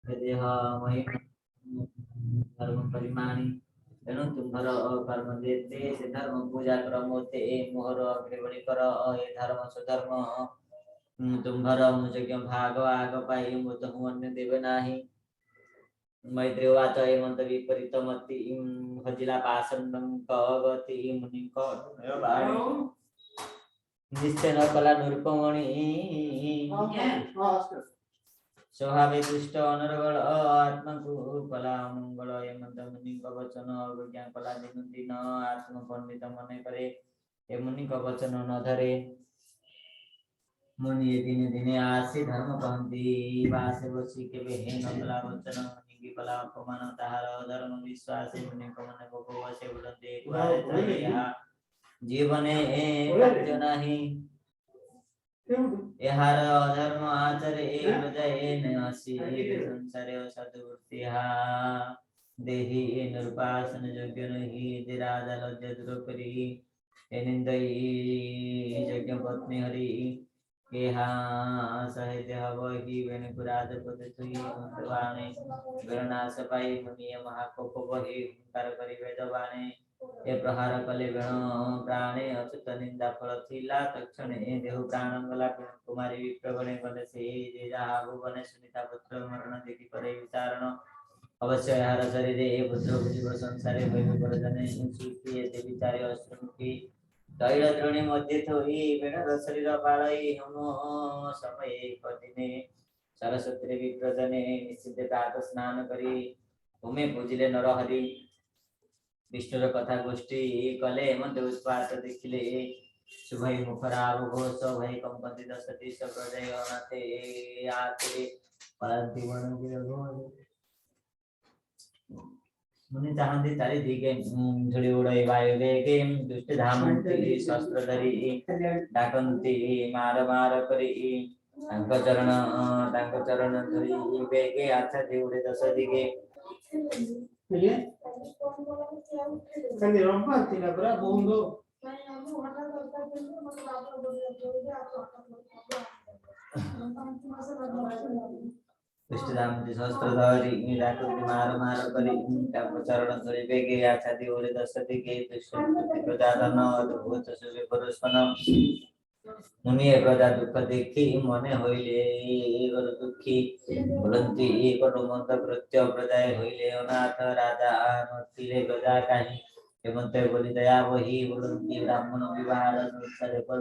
देह महिमा धर्म परिमाणी तेणु तुम्हार कर्म देते से धर्म पूजा क्रमते मोहर अग्रवणी कर ए धर्म स्वधर्म तुम्हार मुझे भाग आग पाई मृत हूँ अन्य देव नाही मैत्री वाच एमंत विपरीत मति हजिला पासंडं कगति मुनि वाणी निश्चय न कला निरुपमणि स्वभावे तुष्ट अनर्गल आत्मकु कला मंगल एमंत मुनि वचन अवज्ञा कला दिन दिन आत्म पंडित मन करे ए मुनि वचन न धरे मुनि दिन दिन आसी धर्म कहती वासे बसी केवे हे नकला वचन मुनि की कला अपमान ताहार धर्म विश्वास मुनि को मन को वसे उड़ते कुआरे जीवने कार्य नहीं एहार अधर्म आचरे बजाए नसी संसारे सदवृत्ति देहि निरुपासन योग्य नहीं राजा लज्जा दूर करी निंदई यज्ञ पत्नी हरि केहा सहित हवहि वेणुपुराद पदतुई वाणे गणनाश पाई मुनिय महाकोप बहि हुंकार करि वेदवाणे ए प्रहार कले गण प्राणे अच्युत निंदा फल थिला तक्षणे देहु प्राण गला कुमारी विप्रगणे गले से जे जहा भुवने सुनीता पुत्र मरण देखि करे विचारण अवश्य यार शरीरे ए पुत्र जीव संसारे होइबे परजने सुखी ए विचारे अश्रुमुखी तैल द्रोणी मध्य थोई बेणर शरीर पालई हम समय कदिने सरस्वती विप्रजने निश्चित प्रात स्नान करी भूमि पूजिले नर हरि विष्णुर कथा गोष्ठी कले मध्य उत्पात देखिले शुभई मुखराव घोष भई कंपति दशति प्रजय अनाथे आते पलंति वन मुनि चाहती चारि दिगे झुड़ी उड़ाई वायु वेगे दुष्ट धामंती शस्त्र धरी डाकंती मार मार करी तांको चरण धरी वेगे आच्छा उड़े दश दिगे कृष्णदामती सहस्त्रधारी डाकुति मार मार करी तांको चरण धरी वेगे आच्छा उड़े दश दिगे दुष्ट प्रजाधन अद्भुत सुबे पुरुषपन मुनि प्रजा दुख देखी मने होइले गुरु दुखी बोलंती कटु मंद कृत्य प्रजाय होइले अनाथ राजा नथिले प्रजा काहि हेमंत बोली दया वही बोलंती ब्राह्मण विवाह अनुसारे पर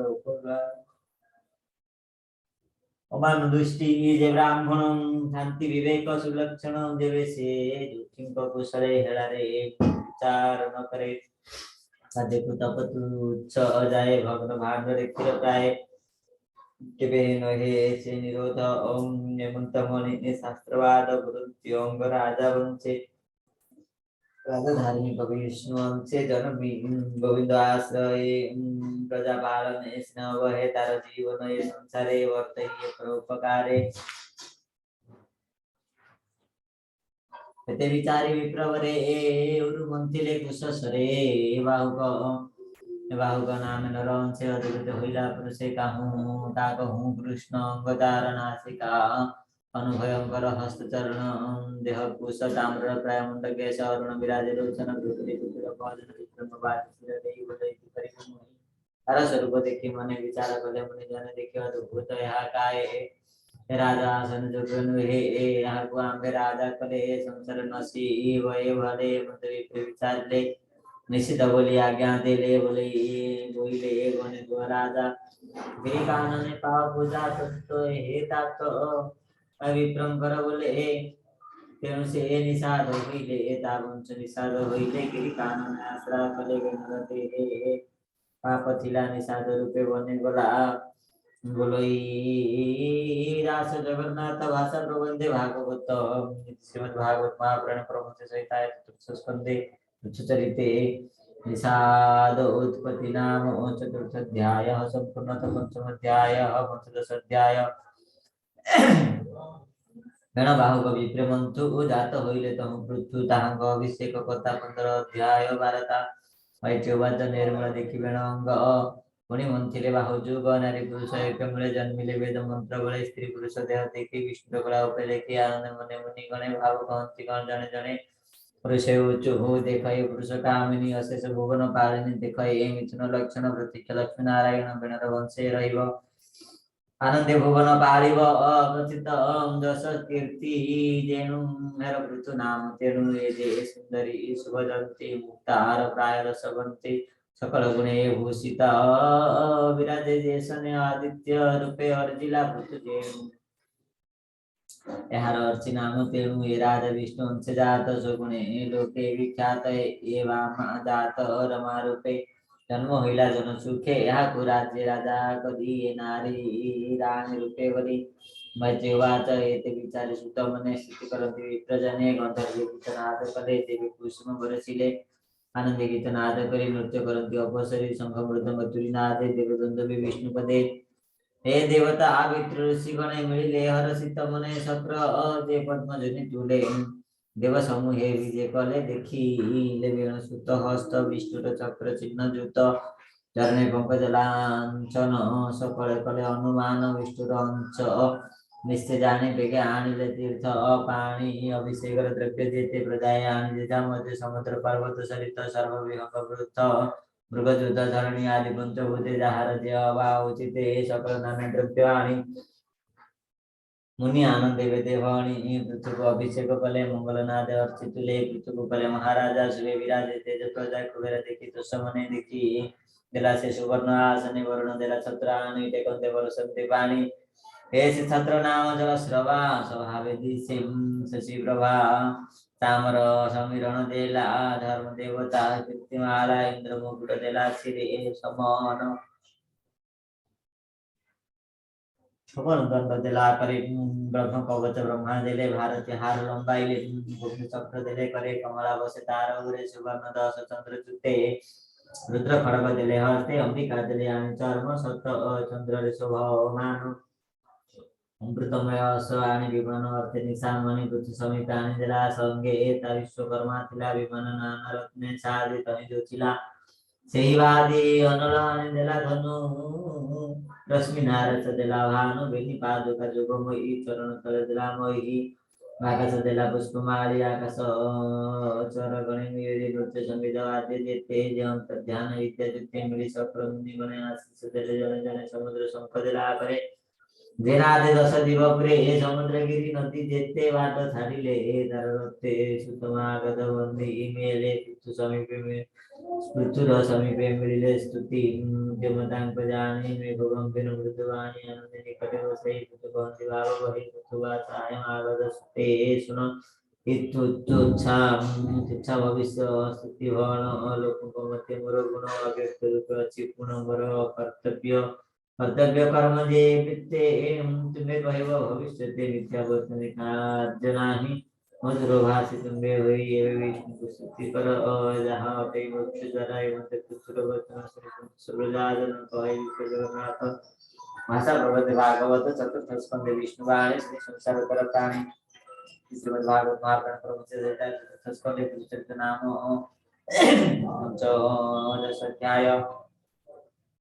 अमान दृष्टि जे ब्राह्मण शांति विवेक सुलक्षण जेवे से दुखी को कुशले हेलारे चार न करे साधे पुतपतु छ अजाए भग्न भांडरे खिर प्राय केवे नहे से निरोध ओम नेमंत मणि शास्त्रवाद गुरुत्योंग राजा वंशे राजा धार्मिक विष्णु वंशे जन्म गोविंद आश्रय प्रजा पालन स्नव है तार जीवन ये संसारे वर्तय परोपकारे ते विचारी विप्रवरे उरुमंथिले कुशसरे बाहुक नाम नरवंशे अधिगत होइला पुरुषे काहूँ ताकहूँ कृष्ण अंगदारनासिका अनुभयंकर हस्तचरण देह कुश ताम्र प्राय मुंड केश अरुण विराजे लोचन भूतले पुत्र भजन विक्रम बाजिर देई बदयति परिपूर्ण तार स्वरूप देखि मने विचार कले मुनि जन देखि अद्भुत यहा काय राजा सन जोगन हे यहा को आंबे राजा कले संसार नसी वये भले मंत्री विचारले निश्चित बोली आज्ञा दे ले बोले गणे दो राजा गिरी कानने पाव पूजा तत्व हे तात विक्रम कर बोले तेणु से निषाद होइले तावंच निषाद होइले गिरी कानन आश्रा कले गणरते हे पाप थिला निषाद रूपे बने गला बोलोई रास जगन्नाथ भाषा प्रबंधे भागवत श्रीमद् भागवत महापुराण प्रबंध सहिताय चतुर्थ स्कंदे चरिते निषाद उत्पत्ति नाम चतुर्थ अध्याय संपूर्णतः पंचम अध्याय पंचदश अध्याय गण बाहुक विप्रमंथु जात होइले तहु पृथु ताहांग अभिषेक कथा 15 अध्याय वार्ता वैच्यवाद निर्मल देखि बेण अंग पुणी मंथिले बाहुजुग नारी पुरुष एक मिले जन्मिले वेद मंत्र बले स्त्री पुरुष देह देखी विष्णु कला उपे देखी आनंद मने मुनि गणे भाव कहती गण जने जने पुरुष उच्च हो देखाई पुरुष कामिनी अशेष भुवन पालिनी देखाई ए मिथुन लक्षण प्रतीक्ष लक्ष्मी नारायण गणर वंशे रहिब आनंदे भुवन पालिब अप्रचित जस कीर्ति जेनु मेर पृथु नाम तेनु ये जे सुंदरी शुभजंती मुक्तार प्राय रसवंती सकल गुणे भूषिता विराजे जैसन आदित्य रूपे अर्जिला पृथु जेनु एहार अर्ची नाम तेणु ये राजा विष्णु अंश जात सुगुणे लोके विख्यात एवाम जात रमा रूपे जन्म होइला जन सुखे यहाँ राज्य राजा कदी नारी राणी रूपे वरी मज्जेवाच एते विचारे सुत मने स्थिति करन्ति विप्रजने गंधर्व गीतनाद कले देवी कुसुम बरसिले आनंदे गीतनाद करी नृत्य करन्ति अपसरी शंख मृदंग तुरीनादे देवदंदवे विष्णुपदे हे देवता आवित्र ऋषि गणे मिलिले हरषित मने शक्र जे पद्म जनि तुले देव समूहे विजय कले देखी वेणु सुत हस्त विष्णुर चक्र चिन्ह जुत चरणे पंकज लांछन सकल कले अनुमान विष्णुर अंश निश्चय जाने बेगे आनिले तीर्थ पाणी अभिषेक द्रव्य जेते प्रदाय आनिले मध्य समुद्र पर्वत सरित सर्वविहंग वृत्त मृगजुत धरणी आदि पंचभूते जहार देवा उचिते सकल नाना द्रव्याणि मुनि आनंद देवे देवाणी पृथ्वी को अभिषेक कले मंगलनाद अर्चितुले पृथ्वी कले महाराजा शिवे विराजे तेज प्रजा कुबेर देखी तो समने देखी देला से सुवर्ण आसने वरुण देला छत्राणि टेकंते वरसंते पाणी हे से छत्र नाम जल श्रवा स्वभावे दिसे शशि प्रभा तामर समीरण देला धर्म देवता कीर्तिमाला इंद्र मुकुट देला सिरे समान दंड देला करे ब्रह्म कवच ब्रह्मा देले भारत हार लंबाइले भूमि चक्र देले करे कमला बसे तार उरे सुवर्ण दस चंद्र चुते रुद्र खड़ग देले हस्ते अंबिका देले आनि चर्म सत चंद्र रे शोभामान अमृतमय स्वाणी विमान अर्थे निशामणि पृथ्वी समित आनि देला संगे एता विश्वकर्मा थिला विमान नाना रत्ने साधि तनि जोचिला सेवादी अनलानि देला धनु रश्मि नारद देला भानु बेनी पादुका जोगमयी चरण तले देला मयी आकाश देला पुष्पमाली आकाश चर गणे मिली नृत्य संगीत आदि देते जंत ध्यान विद्या जुते मिली सकल मुनि गणे आशीष देले जने जने समुद्र शंख देला करे जेनादे दश दिवप्रे समुद्र गिरी नदी जेते बाट छाड़िले धरते सुतमागध वंदी मेले पितु समीपे में पृथुर समीपे मिलिले स्तुति देवतांग जानी में भगवंबिन मृदुवाणी आनंद निकटे वसई पितु भवंति भाव वही पितुवा सायं आगध सुते सुन इत्युच्चा तुच्छा भविष्य स्तुति भवन लोक मध्य मोर गुण अव्यक्त रूप अछि पुनः मोर कर्तव्य कर्म जे पिते तुम्हें कहब भविष्य मिथ्या वचन कार्य नाही मधुर भाषित तुम्हें होई एवं विष्णु को स्तुति कर जहाँ अटे मुक्ति द्वारा एवं पुत्र वचन सर्वजाजन कहे विश्व जगन्नाथ भाषा भगवत भागवत चतुर्थ स्कंद विष्णु वाणी श्री संसार कर प्राणी श्रीमद् भागवत महापुराण प्रवचन चतुर्थ स्कंद पुरुषोत्तम नाम पंचदश अध्याय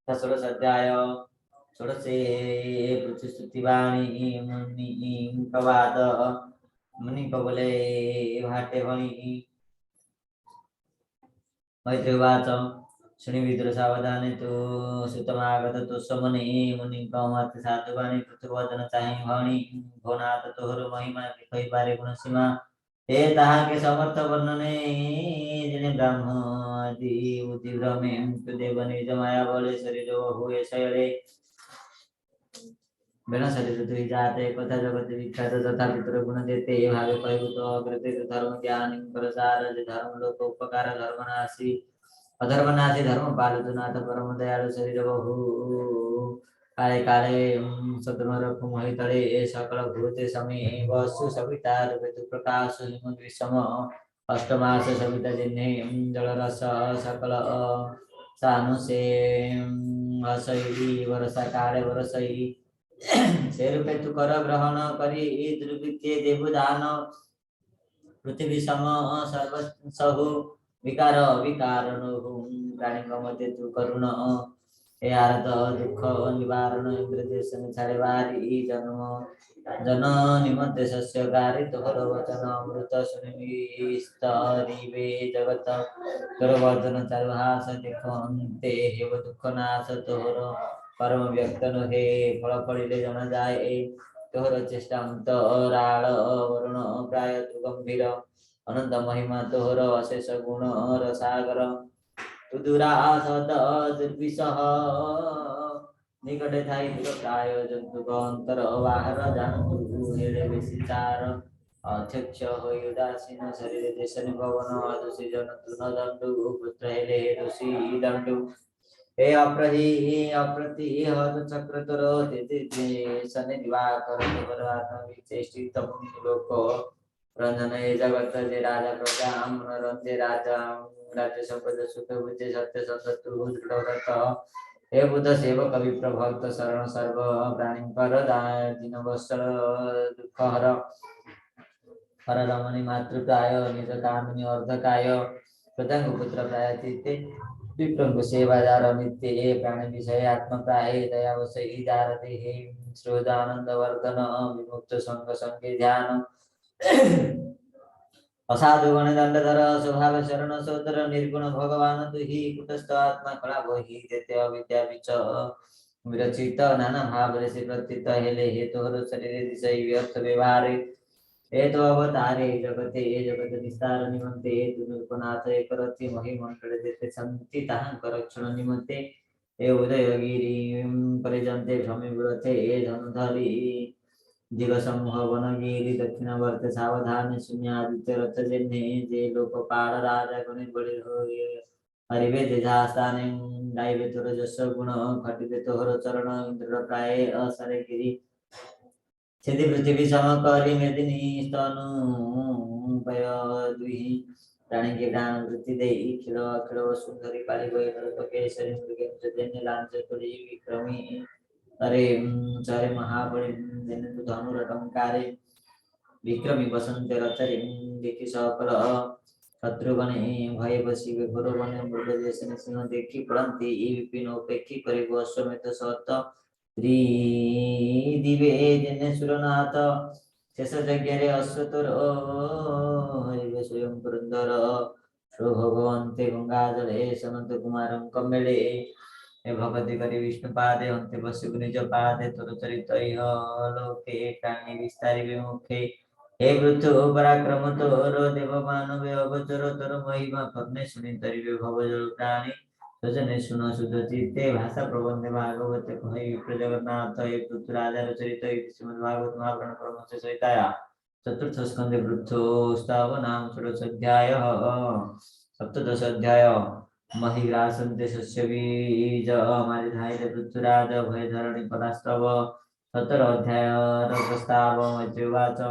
षोडश अध्याय षोडशे पृथ्वीस्तुतिवाणी मुनि प्रवाद मुनि कबले भाटे भणी मैत्रीवाच शुनि विद्र सावधाने तो सुतमागत तो समने मुनि कमत साधुवाणी पृथ्वीवदन चाहि भणी भोनाथ तोहर महिमा कही पारे गुण सीमा हे ताहा के समर्थ वर्णने जिने ब्रह्म बुद्धि भ्रमे देव निज माया बले शरीर हुए शयले बेन शरीर दुई जाते कथा जगत विख्यात तथा पितर गुण देते भावे कहूत अग्रते धर्म ज्ञान प्रसार धर्म लोक उपकार धर्मनाशी अधर्मनाशी धर्म पालतु नाथ परम दयालु शरीर बहु काले काले सतमर कुमहि तले सकल भूते समे वसु सविता रूपेतु प्रकाश हिमंत विषम अष्टमास सविता जिन्हे जल रस सकल सानुसे असई वर्षा काले वर्षई से रूपे तु कर ग्रहण करी दुर्भिक्षे देवदान पृथ्वी सम सर्व सहु विकार विकार प्राणी मध्य तु करुण हे आरत दुख निवारण इंद्रदेशन छाड़े बारी जन्म जन निमंते सस्यकारी तोहर वचन अमृत सुनि स्तरीवे जगत तोर वर्धन चारुहास देखते हेव दुख नाश तोहर परम व्यक्त हे फल फलिले जन जाए तोहर चेष्टा अंतराल वरुण प्राय तु गंभीर अनंत महिमा तोहर अशेष गुण रसागर तुदुरा सत दुर्विषह निकटे थाई दुर प्राय जंतु अंतर बाहर जानतु हेले बेसी चार अध्यक्ष होई उदासीन शरीर देशन भवन अदुषी जनतु न दंडु पुत्र हेले दोषी दंडु हे अप्रति हत चक्र तोर तेते सने दिवाकर तोर आत्मा विचेष्टित लोक रंजन हे जगत जे राजा प्रजा अमन रंजे राजा राज्य संपद सुख बुद्धि सत्य संतु दृढ़ व्रत हे बुद्ध सेवक कवि प्रभक्त शरण सर्व प्राणी पर दिन वत्सल दुख हर हर रमणी मातृकाय निज कामिनी अर्धकाय प्रदंग पुत्र प्रायतीते विप्रंग सेवादार नित्य प्राण विषय आत्म प्राय दया वसई दारते हे श्रोदानंद वर्धन विमुक्त संग संगे ध्यान असाधु गण दंडधर स्वभाव शरण सोदर निर्गुण भगवान तुहि कुटस्थ आत्मा कला बहि देते अविद्या विच विरचित नाना भाव से प्रतीत हेले हे तोहर शरीर दिशय व्यर्थ व्यवहार हे तो अवतारे जगते जगत विस्तार निमंते तु नृपनाथ एक रति मही मंडल देते संति ताहं करक्षण निमंते हे उदयगिरि परिजन्ते भ्रमि विरथे हे धनुधरी दिग समूह वनगिरी दक्षिणवर्त सावधान शून्यादित्य रथ जिन्हे जे लोकपाल राजा गणित बड़े हरिवे तेजास्ताने गाइबे तोर जस गुण खटिबे तोहर चरण इंद्र प्राय असरे गिरी छिदि पृथ्वी सम करी मेदिनी स्तनु पय दुहि प्राणी के प्राण वृत्ति दे खिल अखिल सुंदरी काली गय केसरी मृगे जन्य लांच तुरी विक्रमी अरे चारे महाबली जन धनु रटंकारे विक्रमी बसंत रचरे देखि सकल शत्रुगणे भय बसी घोर बने मृग जैसे सिंह देखी पड़ती विपिन उपेक्षी करे अश्वमेध सत दिवे जन सुरनाथ शेष यज्ञ अश्वतर हरिवे स्वयं पुरंदर श्रो भगवन्ते गंगाजले सनत कुमार कमेले हे भगवती करी विष्णु पादे अंते बसु निज पादे तोर चरित लोके प्राणी विस्तारी विमुखे हे पृथु पराक्रम तोर देव मानव अवचर तोर महिमा कर्णे सुनि तरिवे भवजल प्राणी सजने सुन सुध चित्ते भाषा प्रबंध भागवत कहि विप्र जगन्नाथ हे पृथु राजा चरित श्रीमद् भागवत महापुराण परमहंस सहिताया चतुर्थ स्कंदे वृद्धोस्ताव नाम षोडश अध्याय सप्तदश अध्याय महिग्रासन्ते शस्य बीज हमारे धाय पृथ्वीराज भय धरणी परास्तव 17 अध्याय प्रस्ताव मज्जुवाच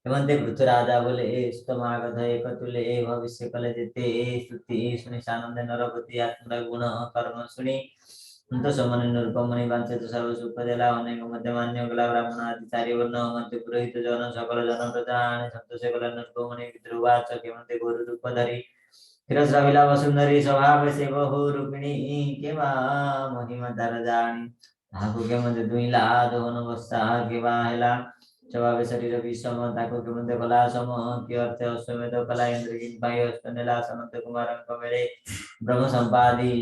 हेमंते पृथ्वीराजा बोले स्तमागध एक तुले भविष्य कले जेते स्तुति सुनि सानंद नरपति आत्म गुण कर्म सुनि अंत समन निरुपमणि वांछित सर्व सुख देला अनेक मध्यमान्य गला ब्राह्मण आदि चारि वर्ण मध्य पुरोहित जन सकल जन प्रजा संतोष कल निरुपमणि विद्रुवाच हेमंते गुरु रूप धरि तिरस्राविला वसुंधरी स्वभाव से बहु रूपिणी केवा महिमा दर जानी ताकू के मध्य दुईला दोहन वस्ता केवा हेला स्वभाव शरीर विषम ताकू के मध्य कला सम के अर्थ अश्वमेध कला इंद्र जिन पाई अस्तनेला सनत कुमार कमेले ब्रह्म संपादी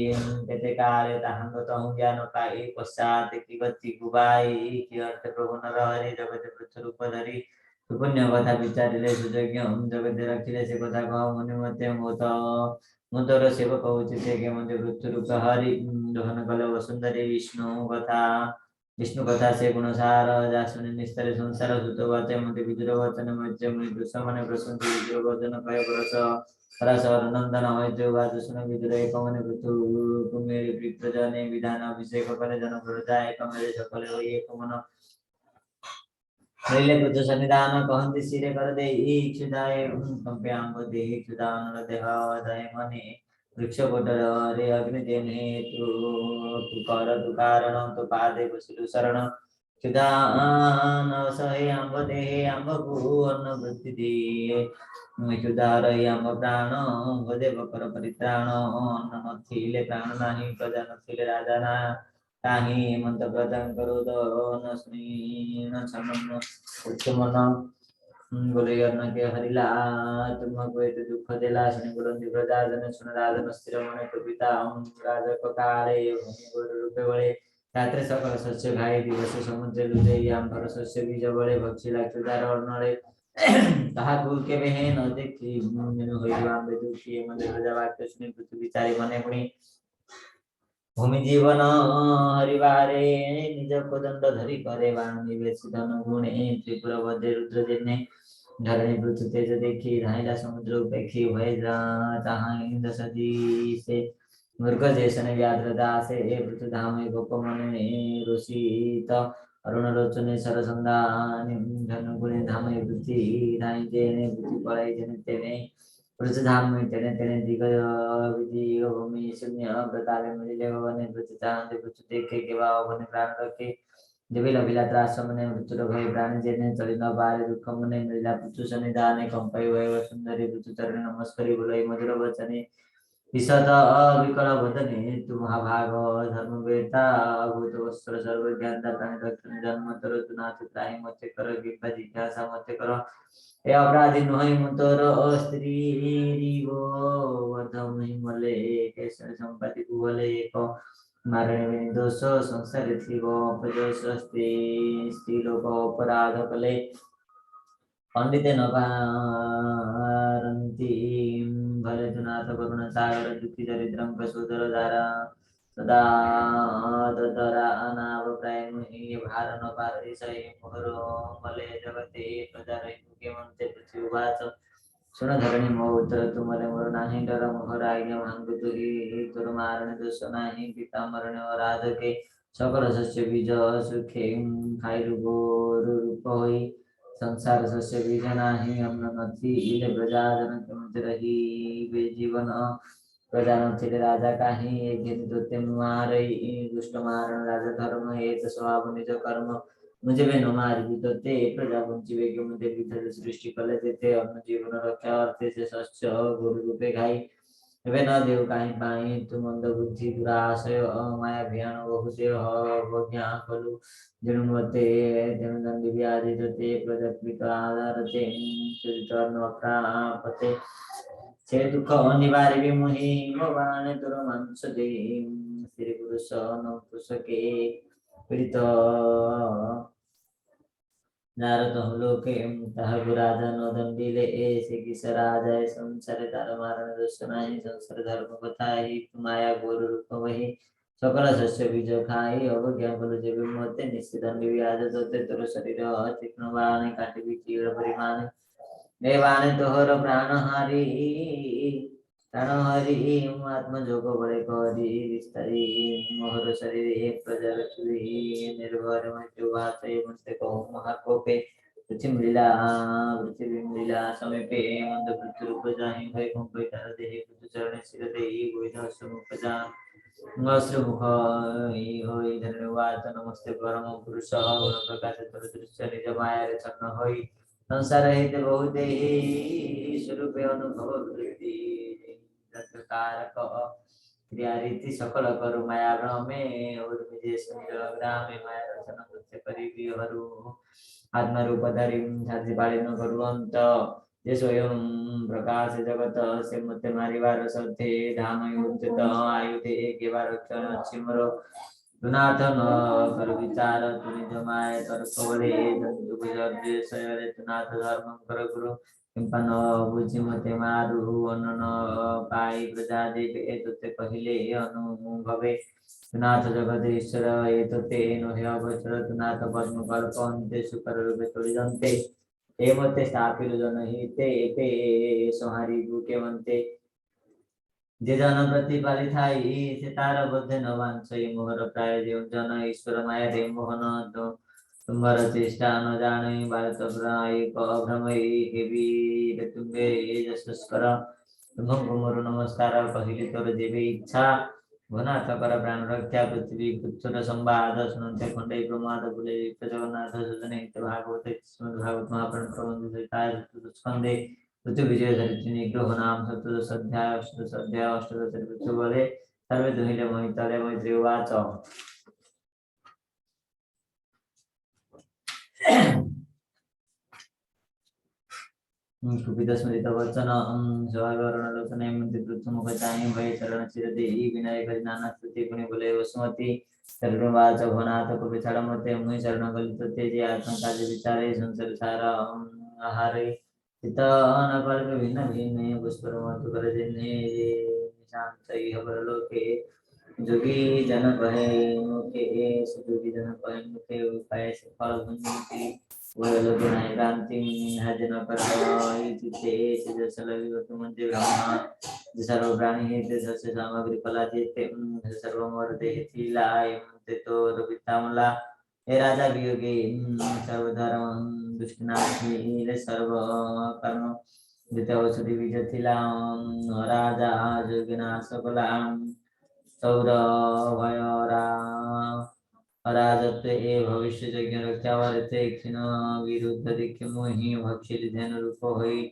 तेते काले ताहंगत हूँ ज्ञान पाई पश्चात की गति गुबाई की अर्थ प्रभु नर हरि जगत पृथ्वी रूप धरी पुण्य कथा विचारिले सुजज्ञ जगत रखिले से कथा कह मनु मते मोत मुदर सेवक उचित के मध्य मृत्यु रूप हरि दोहन कल वसुंधरी विष्णु कथा से गुणसार जासुनि निस्तर संसार सुत वाचे मते विदुर वचन मध्य मृत्यु समन प्रसंग विदुर वचन कय परस परसर नंदन मध्य वाच सुन विदुर एक मन पृथु कुमेर विप्रजने विधान अभिषेक करे जन प्रजा एक मेरे सकल होई एक मन पहले पृथु सन्निधान कहन्ति सिरे कर दे क्षुदाय कंप्यांग दे क्षुदान देह दय मने वृक्ष कोटर रे अग्नि देने तु कर तु कारण तु पादे बसिलु शरण चुदान सहे आम्ब देहे आम्ब गुण वृत्ति दे चुदार आम्ब प्राण देव कर परित्राण अन्न नथिले प्राण नाही प्रजा नथिले राजा ना ताही मंत प्रदान करो न स्नेह छमन उच्च मन बोले अन्न के हरिला तुमको एते दुख देला सुनि बोलंदी प्रजा जन सुन राजन स्थिर मन पिता राजक काले भूमि गुरु रूपे बळे रात्रे सकल शस्य खाई दिवस समुद्र लुटे आंबर शस्य बीज बळे भक्षी लाक्षुदार अर्णळे ତାହାକୁ କେବେ ହେ ନ ଦେଖି ହୋଇଯିବା ଆମ୍ବେ ଦୁଃଖୀ ଏମାନେ ପ୍ରଜା ବାକ୍ୟ ଶୁଣି ପୃଥିବୀ ଚାରି ମନେ ପୁଣି ଭୂମି ଜୀବନ ହରିବାରେ ନିଜ କୋଦଣ୍ଡ ଧରି करे ବାଣ ନିବେଶ ଧନ ଗୁଣେ ତ୍ରିପୁର ବଦେ ରୁଦ୍ର ଦିନେ धरणी पृथ्वी तेज देखी धाइला समुद्र उपेक्षी भय जहाँ इंद्र सदी से मृग जैसन व्याद्रदा से पृथ्वी धाम गोप मने ऋषित अरुण लोचने सरसंदानि धनुगुणे धाम पृथ्वी धाई जेने पृथ्वी पड़ाई जने तेने पृथ्वी धाम में तेने तेने दिग विधि भूमि शून्य प्रताप मिले वने पृथ्वी चाहते पृथ्वी देखे के भाव वने प्राण रखे देवी लभिला त्रास मने मृत्युर भय प्राणी जेने चली न पारे दुख मने मिला पृथु सनिधाने कंपाई वै सुंदरी पृथु चरण नमस्कारी बोलाई मधुर वचने विशद विकल वदने तु महाभाग धर्म वेता भूत वस्त्र सर्व ज्ञाता प्राणी रक्षण जन्म तर तु नाथ त्राहि मते कर विपा जिज्ञासा मते कर ए अपराधी नोहि मुतर स्त्री रिवो वधम हिमले केसर संपत्ति कुवले एक मारणे दोष संसार थिव अपजोष स्त्री लोक अपराध कले पंडिते न पारन्ति भले नाथ करुण सागर दुखी दरिद्रं कसोदर धारा सदा ददरा अनाव प्राय मुहि भार न पारि सहि मोहरो मले जगते प्रजा रहि मुखे मंते पृथ्वी वाच सुन धरणी मो उत्तर तुमरे मोर नाही डर मोहर आज्ञा भांगु तुही तोर मारणे दोष नाही पिता मरणे राध के सकल शस्य बीज सुखे खाइलु गोरु रूप होई संसार शस्य बीज नाही अन्न नथी इले प्रजा जन केमते रही वे जीवन प्रजा नथिले राजा काही घेनि तोते मारई दुष्ट मारण राजा धर्म एक स्वभाव निज कर्म मुझे वे न मारी तोते प्रजा बंचिवे के मुझे विधर सृष्टि कले तेते अन्न जीवन रक्षा अर्थे से शस्य गुरु रूपे खाई एबे न देव काही पाई तु मंद बुद्धि दुराशय माया भियान बहुते अवज्ञा कलु जनुमते जनुदंडी व्याधि तोते प्रजापित आधारते चरितर्न प्रापते से दुख अनिवार्य मुहि भगवान तुर मंस दे श्री पुरुष न पुरुषके पीड़ित नारद लोके तह राजा न दंडिले ऐसे किस राजा संसार तार मारण दोष नाही संसार धर्म कथा ही माया गुरु रूप वही सकल शस्य बीज खाई अवज्ञा फल जेब मते निश्चित दंडी व्याज तोते तोर शरीर तीक्ष्ण बाण काटि तीव्र परिमाण देवाने तोहर प्राणहारी आत्मजोग बड़े करी विस्तारी मोहर शरीर एक प्रजा रचुरी निर्भर मृत्यु भाषय मुझसे कहो महाकोपे पृथ्वी मिला समीपे मंद पृथ्वी रूप जाहि भय कंपे तार देहि पृथ्वी चरण सिर देहि गोविंद मुख जा अश्रुमुख होई धन्यवाद नमस्ते परम पुरुष प्रकाश तर दृश्य निज माया छन्न होई संसार हित बहुत ही स्वरूप अनुभव वृत्ति कारक क्रिया रीति सकल करु माया भ्रमे और विजय सुंदर ग्रामे माया रचना कृत्य करी हरु आत्मा रूप धरि छाती पालन करुवंत जे स्वयं प्रकाश जगत से मते मारिवार सत्य धाम युक्त आयुधे केवा रक्षण छिमर दुनाथ न कर विचार तुनि जमाए कर कवले जंतु गुजर्जे सयरे दुनाथ धर्म कर गुरु किंपन बुझि मते मारु अन्न पाई प्रजा देव एतते पहिले अनुभवे दुनाथ जगत ईश्वर एतते नहे अवसर दुनाथ पद्म कल्पन्ते सुकर रूपे तोड़िदन्ते हे मते स्थापिलु जनहिते एते संहारी भूके मन्ते जे जन प्रतिपालिथाई से तार बद्धे न वांछई मोहर प्राय जो जन ईश्वर माया रे मोहन तो तुम्हार चेष्टा न जाने भारत प्राय अभ्रमई हेवी तुम्बे जसस्कर तुमको मोर नमस्कार कहली तोर जेबे इच्छा घनाथकर प्राण रक्षा पृथ्वी पुत्र संवाद सुनते खंडे प्रमाद बुले जगन्नाथ सुजने भागवत श्रीमद्भागवत महापुराण प्रबंध स्कंदे ऋतु विजय धरित्री निग्रह नाम सप्तदश अध्याय अष्टादश ऋतु बले सर्वे दुहिले महितले मैत्री उवाच कुपितस्मृत वचन स्वागरणलोचने मुखचाहि भय चरण चिरते विनय करि नाना स्तुति पुनि बोले वसुमती सर्ववाच भनाथ कपि छड़मते मुहि चरण गलित तेजे आशंका विचारे संसार सारा आहारे चित अनपर्क भिन्न भिन्न पुष्पर मधु कर जिन्हे शांत इह लोके जोगी जन कहे मुखे सुजोगी जन कहे मुखे उपाय फल भुंजती वरलोके नाय कांति हजन कर चित्ते तेजसल विवतु मंत्रि ब्रह्मा सर्व प्राणी हेते सस्य सामग्री कला चेते सर्व मोर देह थिलाय ते तो रवितामला हे राजा वियोगे सर्वधर्म दुष्टनाशी सर्व कर्म द्वितीय औषधि विजय थिला राजा जोगिनाश कला सौर भयरा राजत्व ए भविष्य यज्ञ रक्षा वारते क्षीण विरुद्ध दिक्ष मोहि भक्षित ध्यान रूप होई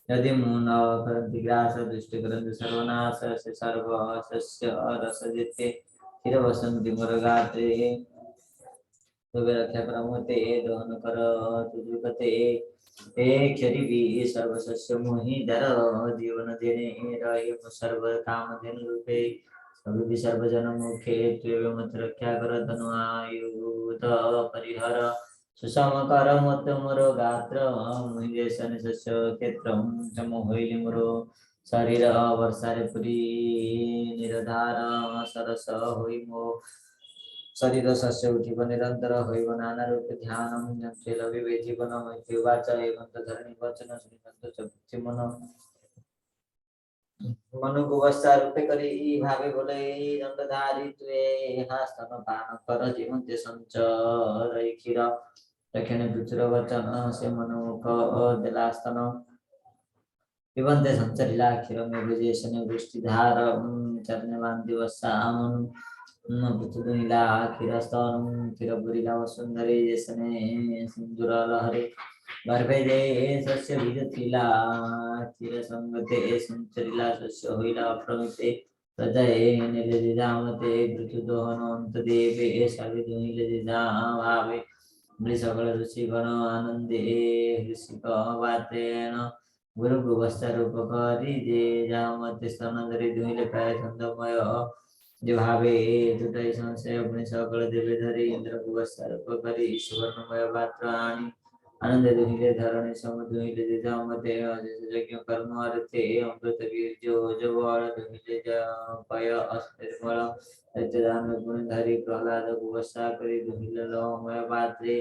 यदि मुन करंति ग्रास दुष्ट करंति सर्वनाश से सर्व सस्य रस जेते चिर वसंति मुरगाते तोबे रक्षा प्रमोते दोहन कर तुजुगते ए क्षरि भी सर्व सस्य मोहि दर जीवन देने रहे सर्व काम देन रूपे सभी सर्वजन मुखे मत रक्षा कर धनु आयुध परिहर सुषम कर मत मोर गात्र मुहिदेशन सस्य क्षेत्र चम होइली मोर शरीर वर्षारे पुरी निरधार सरस होई मो शरीर सस्य उठिब निरंतर होइब नाना रूप ध्यान यंत्रे लगे जीवन मैत्री वाच एवं धरणी वचन श्रीमंत चुप्ति मन मनु को वस्त्र रूपे करी भावे बोले दंडधारी तुए स्तन पान कर जीवंत संचर क्षीर दक्षिण दुचर वचन से मनुमुख देला स्तन जीवंत संचरिला क्षीर में विजयसन वृष्टिधार चरणवान दिवसामन पुतुनिला क्षीर स्तन क्षीर बुरिला वसुंधरे जसने सिंदूर लहरे गर्भे जे सस्य बीज थिला चिर संगते संचरिला सस्य होइला अप्रमिते प्रजये निले जामते पृथु दोहन अंत देवे सर्वे दुहिले भावे बलि सकल ऋषि गण आनंदे ऋषिक वातेन गुरु गुवस्था रूप करी जे जामते स्तन धरि दुहिले प्राय छंदमय जो भावे दुटै संशय अपने सकल देवे धरि इंद्र गुवस्था रूप करी सुवर्णमय पात्र आनी आनंद दुहिले धरणी सम दुहिले जामते यज्ञ कर्म अर्थे अमृत बीजो जवळ दुहिले पय अस्थिरमळ सत्यदान गुणधारी प्रहलाद गुवसा करी दुहिले लोमय पात्रे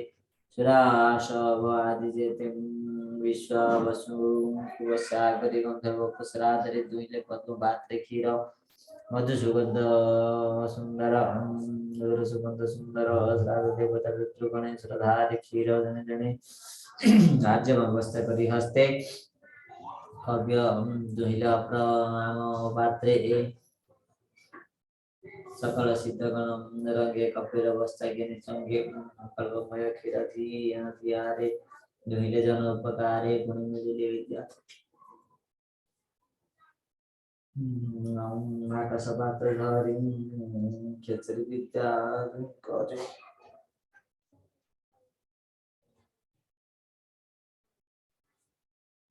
सुराशव आदि जेते विश्व वसु गुवसा करी गंधर्व पुष्राधरे दुहिले पद्म पात्रे क्षीर मधु सुगंध सुंदर सुगंध सुंदर श्राद्ध देवता पितृ गणेश धारी क्षीर जने जने राज्य अवस्था करी हस्ते काव्य दुहिला प्रणाम पात्रे सकल सिद्धगण रंगे कपिल अवस्था के निसंगे कल्पमय क्षीरति अनतियारे दुहिले जन उपकारे गुणमुदिले विद्या आकाश पात्र धरि क्षेत्री विद्या करे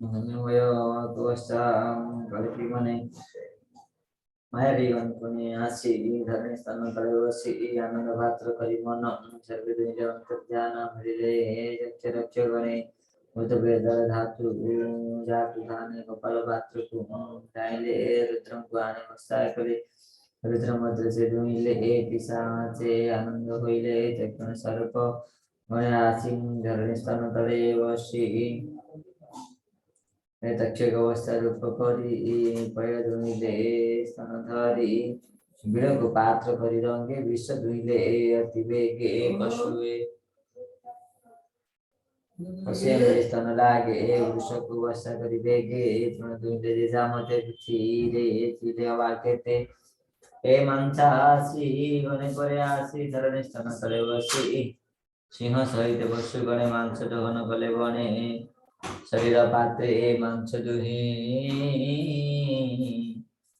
मनोय अवस्था कल्पी मने मायावी पुण्य आसी धरणी स्थान तले वसी आनंद पात्र करी मन सर्वे दुहिले अंतर्ध्यान हरिले यक्ष रक्ष गणे भूत वेद धातु धातु धाने कपाल पात्र को गाइले रुद्रम को आने वस्ता करे रुद्र मध्य से दुहिले पिशाचे आनंद होइले चक्षुण सर्प गणे आसी धरणी स्थान तले वसी तक्षक अवस्था रूप करी पय दुहिले स्तन धरी बिड़क पात्र करी रंगे विश्व दुहिले अति वेगे पशुए पशुए स्तन लागे वृषक अवस्था करी वेगे तृण दुहिले जामते धीरे धीरे वाक्यते ए मंसासी बने परे आसी धरणी स्तन तले बसी सिंह सहित पशु गणे मांस दहन कले बने शरीर पात्रे ए मांस दुहि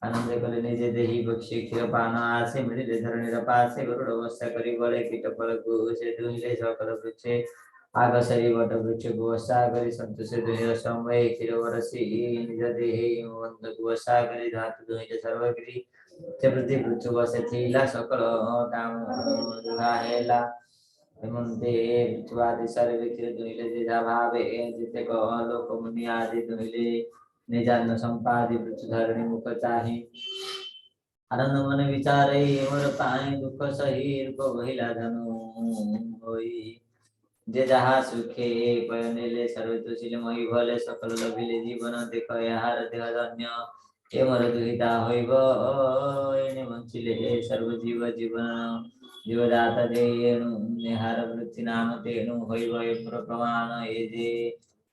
आनंद कले निजे देही बक्षी क्षीर पान आसे मिले धरणीर पासे गरुड़ अवस्था करी बले कीट फल से दुहिले सकल वृक्षे आग सरी वट वृक्ष गोसा करी संतोष दुहि समय क्षीर वरसी निज देहे बंध गोसा करी धातु दुहि सर्वगिरी प्रति वृक्ष बसे थीला सकल काम दुहा हेला हेमंते वृक्षवादी सर्वे क्षीर दुहिले जेजा भावे जिते लोक मुनि आदि दुहिले निजान संपादि वृक्ष धरणी मुख चाहि आनंद मन विचारे मोर पाए दुख सही रूप महिला धनु होई जे जहा सुखे पयनेले सर्वतोषिले मही भले सकल लभिले जीवन देख यार देह धन्य ए मोर दुहिता होइब एने वंचिले सर्व जीव जीवन जीवदाता जेनु निहार वृत्ति नाम तेनु होइब ए प्रमाण ए जे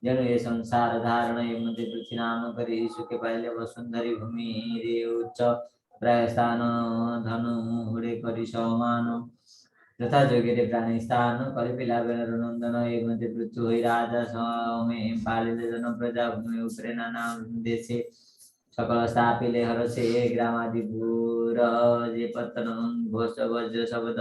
जनु ये संसार धारण ये मध्य पृथ्वी नाम करी सुखे पाइले वसुंधरी भूमि रे उच्च प्राय स्थान धनु हुड़े करी समान तथा जोगिरे प्राणी स्थान कल्पिला बेनर नंदन ये मध्य पृथ्वी हुई राजा समे पालिले जन प्रजा भूमि उपरे नाना देशे सकल स्थापिले हरसे ग्रामादिपुर जे पतन घोष वज्र शब्द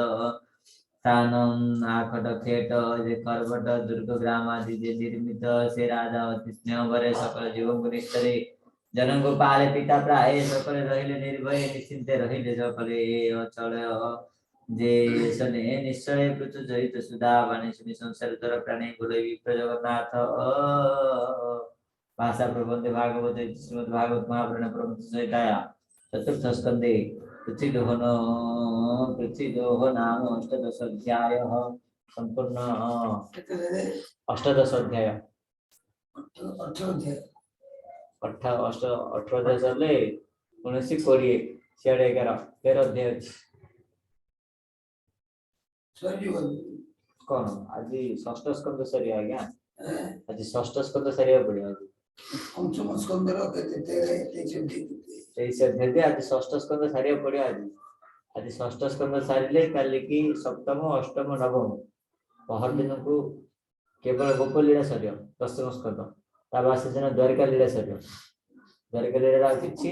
स्थानम आखट खेट जे करवट दुर्ग ग्राम आदि जे निर्मित से राजा अति स्नेह भरे सकल जीवन को निस्तरे जनन को पाले पिता प्राय सकल रहिले निर्भय निश्चिंते रहिले सकले अचल जे सने निश्चय पृथु जहित सुधा वाणी सुनि संसार तर प्राणी बोले विप्र जगन्नाथ भाषा प्रबंध भागवत श्रीमद् भागवत महापुराण प्रबंध संहिताया चतुर्थ स्कंदे पृथ्वीदोह नाम अष्टादश अध्याय संपूर्ण अष्टादश अध्याय 18 सरले 19 सियाड़े 11 13 अध्याय कौन आज षष्ठ स्कंद सरी आज्ञा आज षष्ठ स्कंद सरिया पड़िया पंचम स्कंद रो केते 23 अध्याय आज षष्ठ स्कंद सरिया पड़िया आज षष्ठ स्कंद सारिले काली की सप्तम अष्टम नवम पहर दिन को केवल गोप लीला सरिया दशम स्कंद ता बासे दिन द्वारका लीला सरिया द्वारका लीला किछि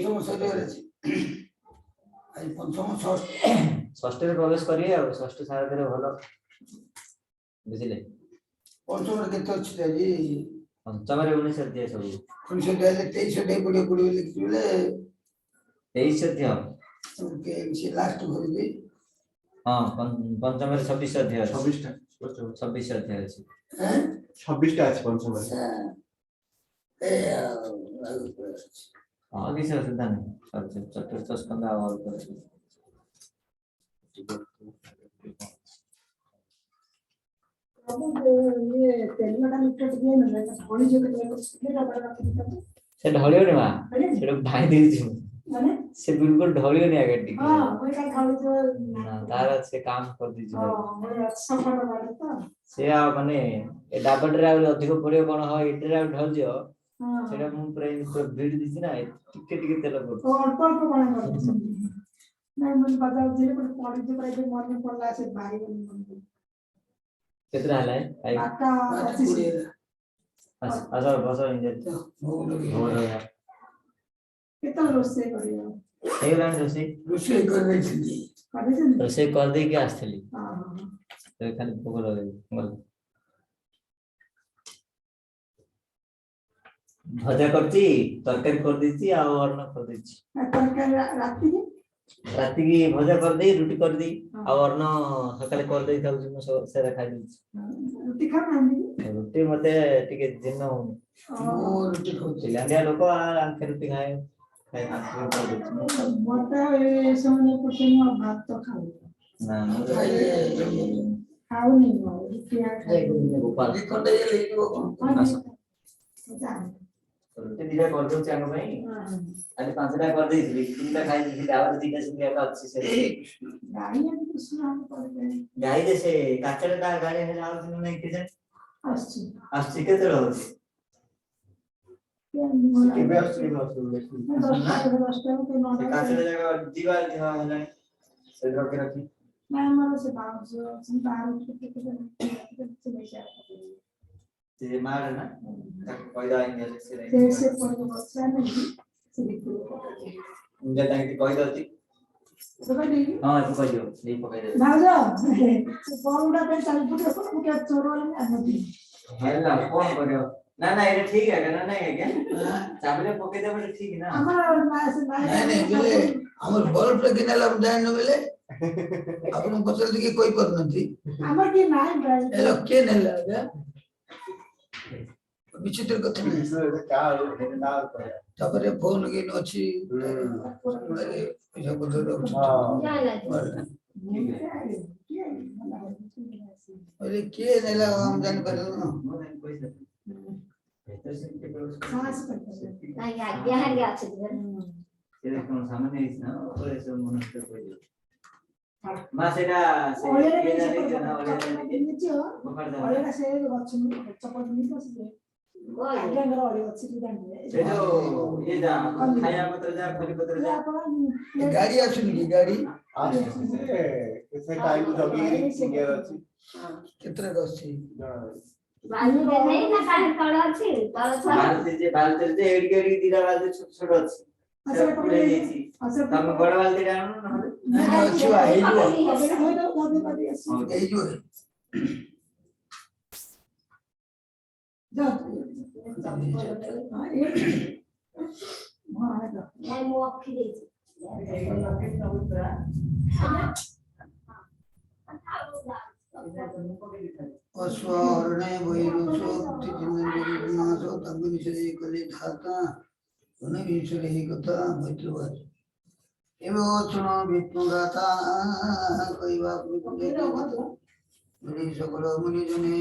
आई पंचम षष्ठ षष्ठ रे प्रवेश करिए और षष्ठ सारा करे भलो बुझिले पंचम रे केते अछि जी पंचम रे 19 अध्याय सब 19 अध्याय 23 अध्याय पढियो लिखिले 23 अध्याय ओके से लास्ट कर दे हां पंचम रे 26 अध्याय 26 अध्याय अछि हैं 26 टा अछि पंचम रे आगे से सुधा नहीं चतुर्थ स्कंद और कर अब ये तेलुगुटा मित्र दिए न कोणी जे के से ढलियो ने मा से भाई दे छु माने से बिल्कुल ढलियो ने आगे टिक हां कोई का खाली तो तार से काम कर दी छु हां बड़े अच्छा खाना बाटे तो से आ माने ए डाबट रे अधिक पड़ियो कोन हो इटरे ढल दियो हां सेटा मु पूरा भीड़ दिछि ना टिके तेल कर तो अल्प अल्प कोन कर नहीं मुझे पता जे पर पॉलिट जो प्राइस मन में पड़ला से भाई मन कितना है भाई आका 25 असर बसर इंजे हो गया कितना रोसे करियो ए लाइन रोसे करने छी करे जे रोसे कर दे के आस्थली हां हां तो खाली भोग लगे बोल भजा करती तरकारी कर दीची आ अन्न कर दीची तरकारी राती की भजा कर दे रोटी कर दी आ अन्न सकाले कर दे थाउ जे से खाइ दी रोटी खा नांदी रोटी मते टिके दिन हो रोटी खाउची लांडिया लोक आंखे रोटी खाए खाए आंखे कर दे मते ए समय पुछिनो भात तो खाऊ ना खाऊ नहीं रोटी आ खाए गोपाल खंडे लेइबो रोटी दिले कर दो चांग भाई आज 5टा कर दे थी 3टा खाइ दी आवाज दिले से के अच्छी से गाड़ी है तो सुना पड़े गाई दे से काचड़ का गाड़ी है आवाज नहीं के जाए अच्छी आज के तो କେବେ ଆସୁଛି କାଶୀର ଜାଗା ଯିବା ହେଲାଣି ସେ ରଖି ରଖି ସେ ମାରେ ନା ତାକୁ କହିଦା ଇଂଲିଶ ସେ ମୁଣ୍ଡେ ତାଙ୍କି କହିଦଉଛି ହଁ ତୁ କହିଦିଅ ଦେଇ ପକେଇଦେ ହେଲା କଣ କରିବ ନା ନା ଏଇଟା ଠିକ है ना नहीं है क्या चाबले पके दे बोले ठीक ना नहीं बोले हमर बल्ब रे किनेला जान न बोले आपन पचल के कोई पर नथी हमर के नाइ ड्राइव एलो के नेला बे विचित्र कथा नहीं का ना तापरे फोन के अछि अरे पैसा बदल अरे के नेला हम जान पर सांस पर नहीं आज्ञा है क्या अच्छी तरह ସେଟା କଣ ସାମାନ୍ୟ ହେଇଛି ନା ଓରେ ସବୁ ମନସ୍ଥ କରିଦିଅ ମା ସେଟା ସେ ओले ଇଏ से ଜାଣିଛ ନା ଓରେ ଜାଣିକି नीचे ପକड़ ଦେ ओले से गछ चपट नी तो से आगे घर ओले अछि कि जान ସେ ଯୋଉ ଇଏ ଯା ଖାଇବା ପତ୍ର ଯା ଖଲି ପତ୍ର ଯା गाड़ी आसुन की गाड़ी से टाइम जगी सिंगर अछि केतरा गछि बालू में नहीं ना काहे तळ अछि तळ छा ବାଲତି ଯେ ଏଡି ଏଡି ଦିଟା ବାଲତି ଛୋଟ ଛୋଟ ଅଛି ସେଟା ପୁରେଇ ଦେଇଛି ତମେ ବଡ ବାଲତି ଆଣୁ ନହେଲେ नहीं अछि आई जो जा এই जो मैं मुंह अखी दे अस्वरणे वैरुषो तिथिनासो तंगुनिशरे कले धाता उन्नीशरे कथा मैत्रवाद एवं सुनो विष्णुगाता कईवा प्रभुजे मुनि सकल मुनि जने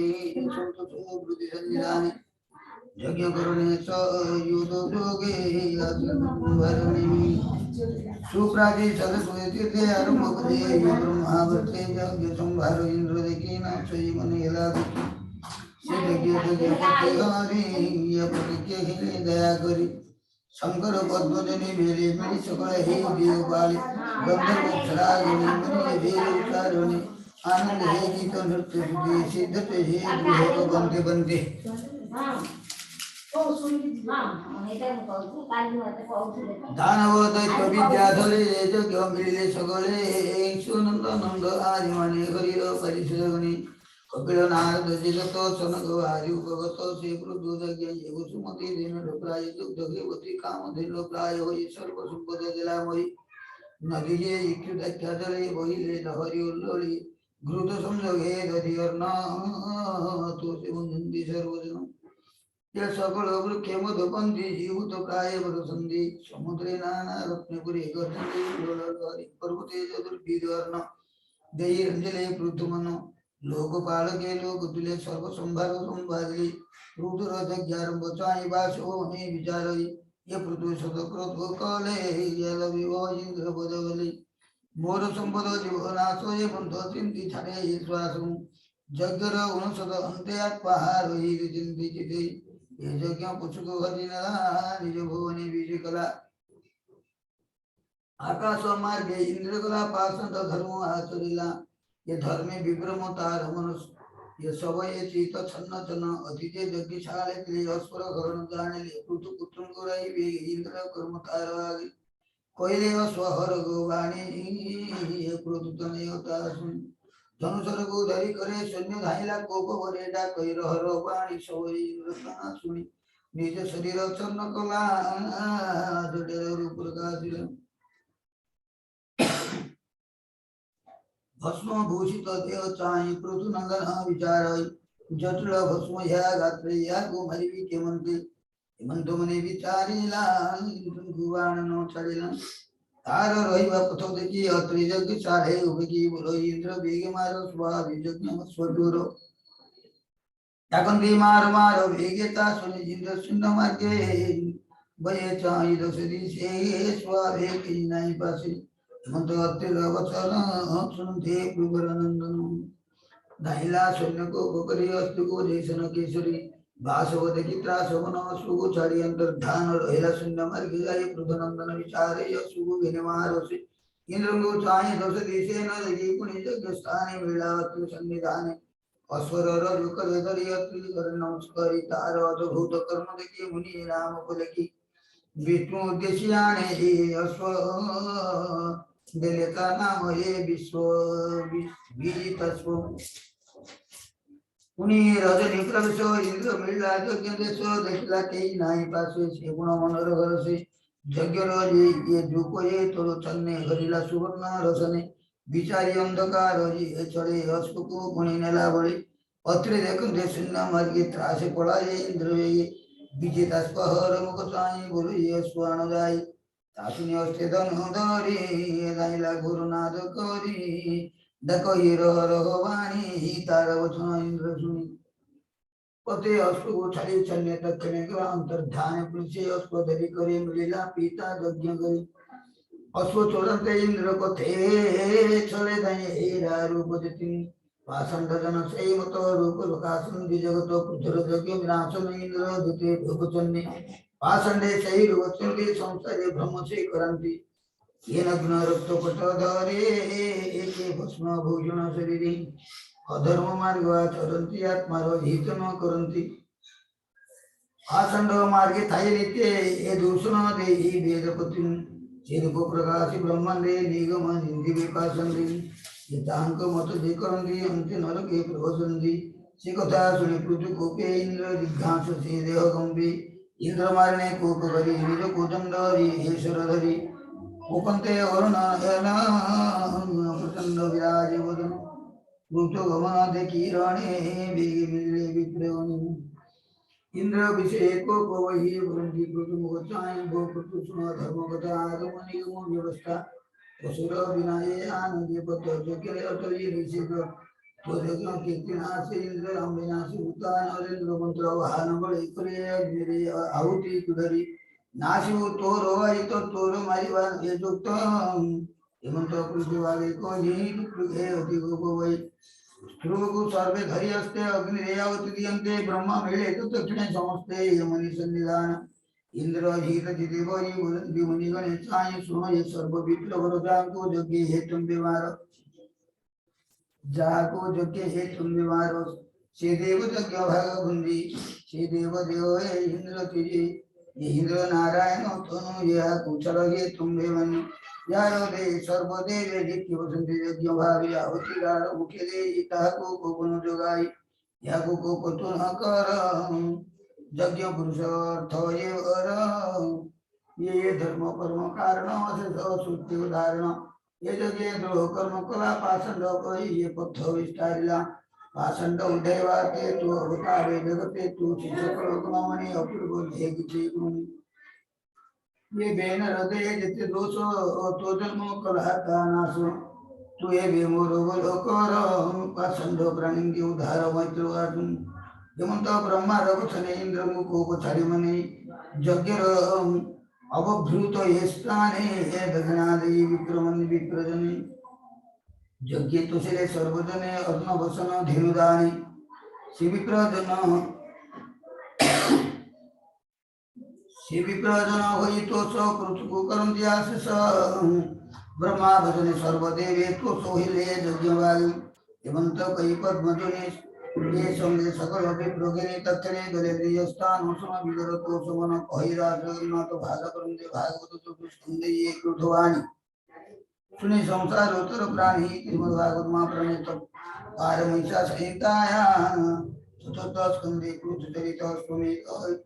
संतोषो वृद्धि सन्निधाने यज्ञ करणे स युदो योगे आत्मभरणे सुप्राजी सदस्वती तीर्थे आरंभ करे ब्रह्मावर्ते यज्ञ संभार इंद्र देखी न सोई मन हेला देखी से यज्ञ करते हरि ये प्रतिज्ञा हिले दया करी शंकर पद्मजनि मेरे मिली सकल हे देव बाली गंधर्व अप्सरागणि मुनि देव उतारणे आनंद हे गीत नृत्य सुधे सिद्ध हे गृह बंदे बंदे दानव दैत्य विद्याधरे यज्ञ मिले सगले सुनंद नंद आदि माने हरिर परिसरगणि कपिल नारद जगत सनक आदि उपगत से प्रदोदज्ञ सुमति दिन प्राय दुग्धवती कामधेनु प्राय होई सर्व संपद जलामयी नदिये इक्षुदख्यादले बहिले लहरी उल्लोली घृत संयोगे दधि अर्ना तुलसी मुंजन्ति सर्वजन ये सकल वृक्ष मधुपंथी जीवत प्राय वरसंधि समुद्रे नाना रत्नपुरी गर्जन्ति लोलहरि पर्वते चतुर्विधर्ण देहि रंजले पृथुमन लोकपाल के लोक तुले सर्व संभार संभागली रुद्र जज्ञारंभ चाहि वासो मे विचारई ये पृथु शतक्रत काले जल विवाह इंद्र बदवली मोर संपद जीवनाशो ये बंध चिंति छाड़े श्वासम जगर उनसद अंते आत्महार ही चिंति चिते ये यज्ञ पुष्क हरिना निज भुवने बीज कला आकाश मार्गे इंद्र कला पासंत धर्म आचरिला ये धर्मे विक्रम तार मनुष्य ये सवय चित छन्न छन्न अतिथे यज्ञशाले के अस्वर घरण जाने पुत्र पुत्र गुराई वे इंद्र कर्म तार आगे कोइले स्वहर गोवाणी ये क्रोधतने तासुन धनुषर को धरी करे सैन्य धाइला कोप भरे डा कहि रहर वाणी सवय इंद्र तना सुनि निज शरीर चन्न कला जडेर रूप प्रकाशिल भस्म भूषित देव चाहि पृथु नंदन विचार जटिल भस्म या गात्रे या गो मरिवि के मंते हेमंत मने विचारिला गुवाण नो छड़िला तार रहिबा पथ देखि अत्रि यज्ञ चाहे उबकी बोलो इंद्र बेगे मारो स्वाभि यज्ञ स्वदूर ताकंदी मार मार बेगे ता सुनि इंद्र सुन्न मार्गे बये चाहि दसरी से स्वाभि कि नहीं पासे हेमंत अत्रि वचन सुनते प्रभुरनंदन दाहिला सैन्य को बकरी अस्तु को जैसन केसरी वासवद की त्रासवन सुगु छाड़ी अंतर्धान रहेला शून्य मार्ग जाय पृथ्वनंदन विचारे सुगु विनिमारोसे इंद्रंगो चाहे दस दिशे न लगी पुनि जग स्थाने मिलावतु सन्निधाने अस्वर रजुक धरियतु कर नमस्कारी तार अद्भुत कर्म देखी मुनि नाम कुलकी विष्णु उद्देश्याने अश्व देलेता नाम हे विश्व विजितस्व पुनि रजनी प्रवेश इंद्र मिला यज्ञ देश देखला कई नाही पासे से गुण मनोर घर से यज्ञ रजी ये दुख ये तोर चन्ने हरिला सुवर्ण रसने विचारी अंधकार ये चढ़े अश्व को पुनि नेला बड़े अत्रे देखते शून्य मार्गे त्रासे पड़ा ये इंद्र ये विजेता स्पहर मुख चाहि गुरु ये स्वान जाय तासुनि अस्ते धन धरी दाइला गुरुनाथ करी देखो ये वाणी तार वचन इंद्र सुनी पते अश्व को छाड़ी चलने तक करने के अंतर्धान पुरुषे अश्व धरी करे मिलेला पिता यज्ञ करे अश्व चोरते इंद्र को थे चले दाए हेरा रूप जतिन पाषंड जन से मत रूप प्रकाशन जगत पुत्र यज्ञ विनाशन इंद्र जते भूपचन्ने पाषंडे सही रूपचन्ने संसारे भ्रम से करंती ये नग्न रक्त पट धरे एके भस्म भूषण शरीरे अधर्म मार्ग चरन्ति आत्मार हित न करन्ति आसंड मार्गे थाय नित्य ये दूषण देहि वेदपतिं चिरको प्रकाशि ब्रह्मांडे निगम निंदि विपासन्ति यतांक मत जे करन्ति अन्ते नरके प्रवसन्ति से कथा सुनि पृथु कोपे इंद्र जिज्ञास से देह गंभे इंद्र मारणे कोप करी निज कोदंड ईश्वर धरी उपन्ते वरुण प्रचंड विराज वदन रुचो गमन देखी रणे वेगे मिले विप्रेवनी इंद्र अभिषेक को वही वरुणि पृथु मुख चाहि गो पृथु सुन धर्म कथा आगम निगम व्यवस्था असुर विनाये आनंदे पत्र जके अटली ऋषि तो जगन कीर्तिनाश इंद्र अम्बिनाश उतान नरेंद्र मंत्र वाहन बड़े करे मेरे आहुति कुधरी नाशिव तोर वाई तो तोर मारिवान ये जुक्तम हेमंत पृथ्वी वाले को यही पृथ्वी होती को वही ध्रुव को सर्वे धरी अस्ते अग्नि रेयावती दियन्ते ब्रह्मा मेले तो दक्षिणे समस्ते यमनि सन्निधान इंद्र हित जिते वही बुलंदी मुनि गणे चाहि सुनो ये सर्व विप्लव जाको यज्ञ हे तुम बीमार जाको यज्ञ हे तुम बीमार से देव यज्ञ भाग बुंदी से देव देव इंद्र तिजे ये इंद्र नारायण तनु यह कुचल ये तुम देवनि यारो दे सर्वदेव जित्य वसंति यज्ञ भावी आहुति गार मुखे दे इता को गुण जोगाई या को पतु न कर यज्ञ पुरुष अर्थ ये वर ये धर्म कर्म कारण से सुत्ति उदाहरण ये यज्ञ द्रोह कर्म कला पाषंड कहि ये पथ विस्तारिला पाषंड उदयवाते तू अवतारे जगते तू सकल गुणमणि अपूर्व भेगिचे गुण ये बेन हृदय जिते दोष तो जन्म कलहता नाश तू ये विमोर कर पाषंड प्राणी उद्धार मैत्र अर्जुन जमंत ब्रह्मा रघुथने इंद्र मुख छाड़ी मने यज्ञ अवभृत ये स्थाने हे दक्षिणादि विक्रमन विप्रजने यज्ञ तुषे सर्वजने अर्जुन वसन धेनुदाने शिविप्रजन होई तो सो पृथ्वी करन्ति आशिष ब्रह्मा भजने सर्वदेवे तो सोहिले यज्ञवायु हेमंत कई पद्मजने ये संगे सकल विप्रगणे तत्रे गले दियस्थान सम विगर तो समन कहिराज जगन्नाथ भाग करन्ति भागवत तो पुष्कंदे ये कृतवाणी सुने संसार उत्तर प्राणी श्रीमद् भागवत महाप्रणीत पारमैसा संहितायां चतुर्थ स्कंदे कृतचरित स्वमेक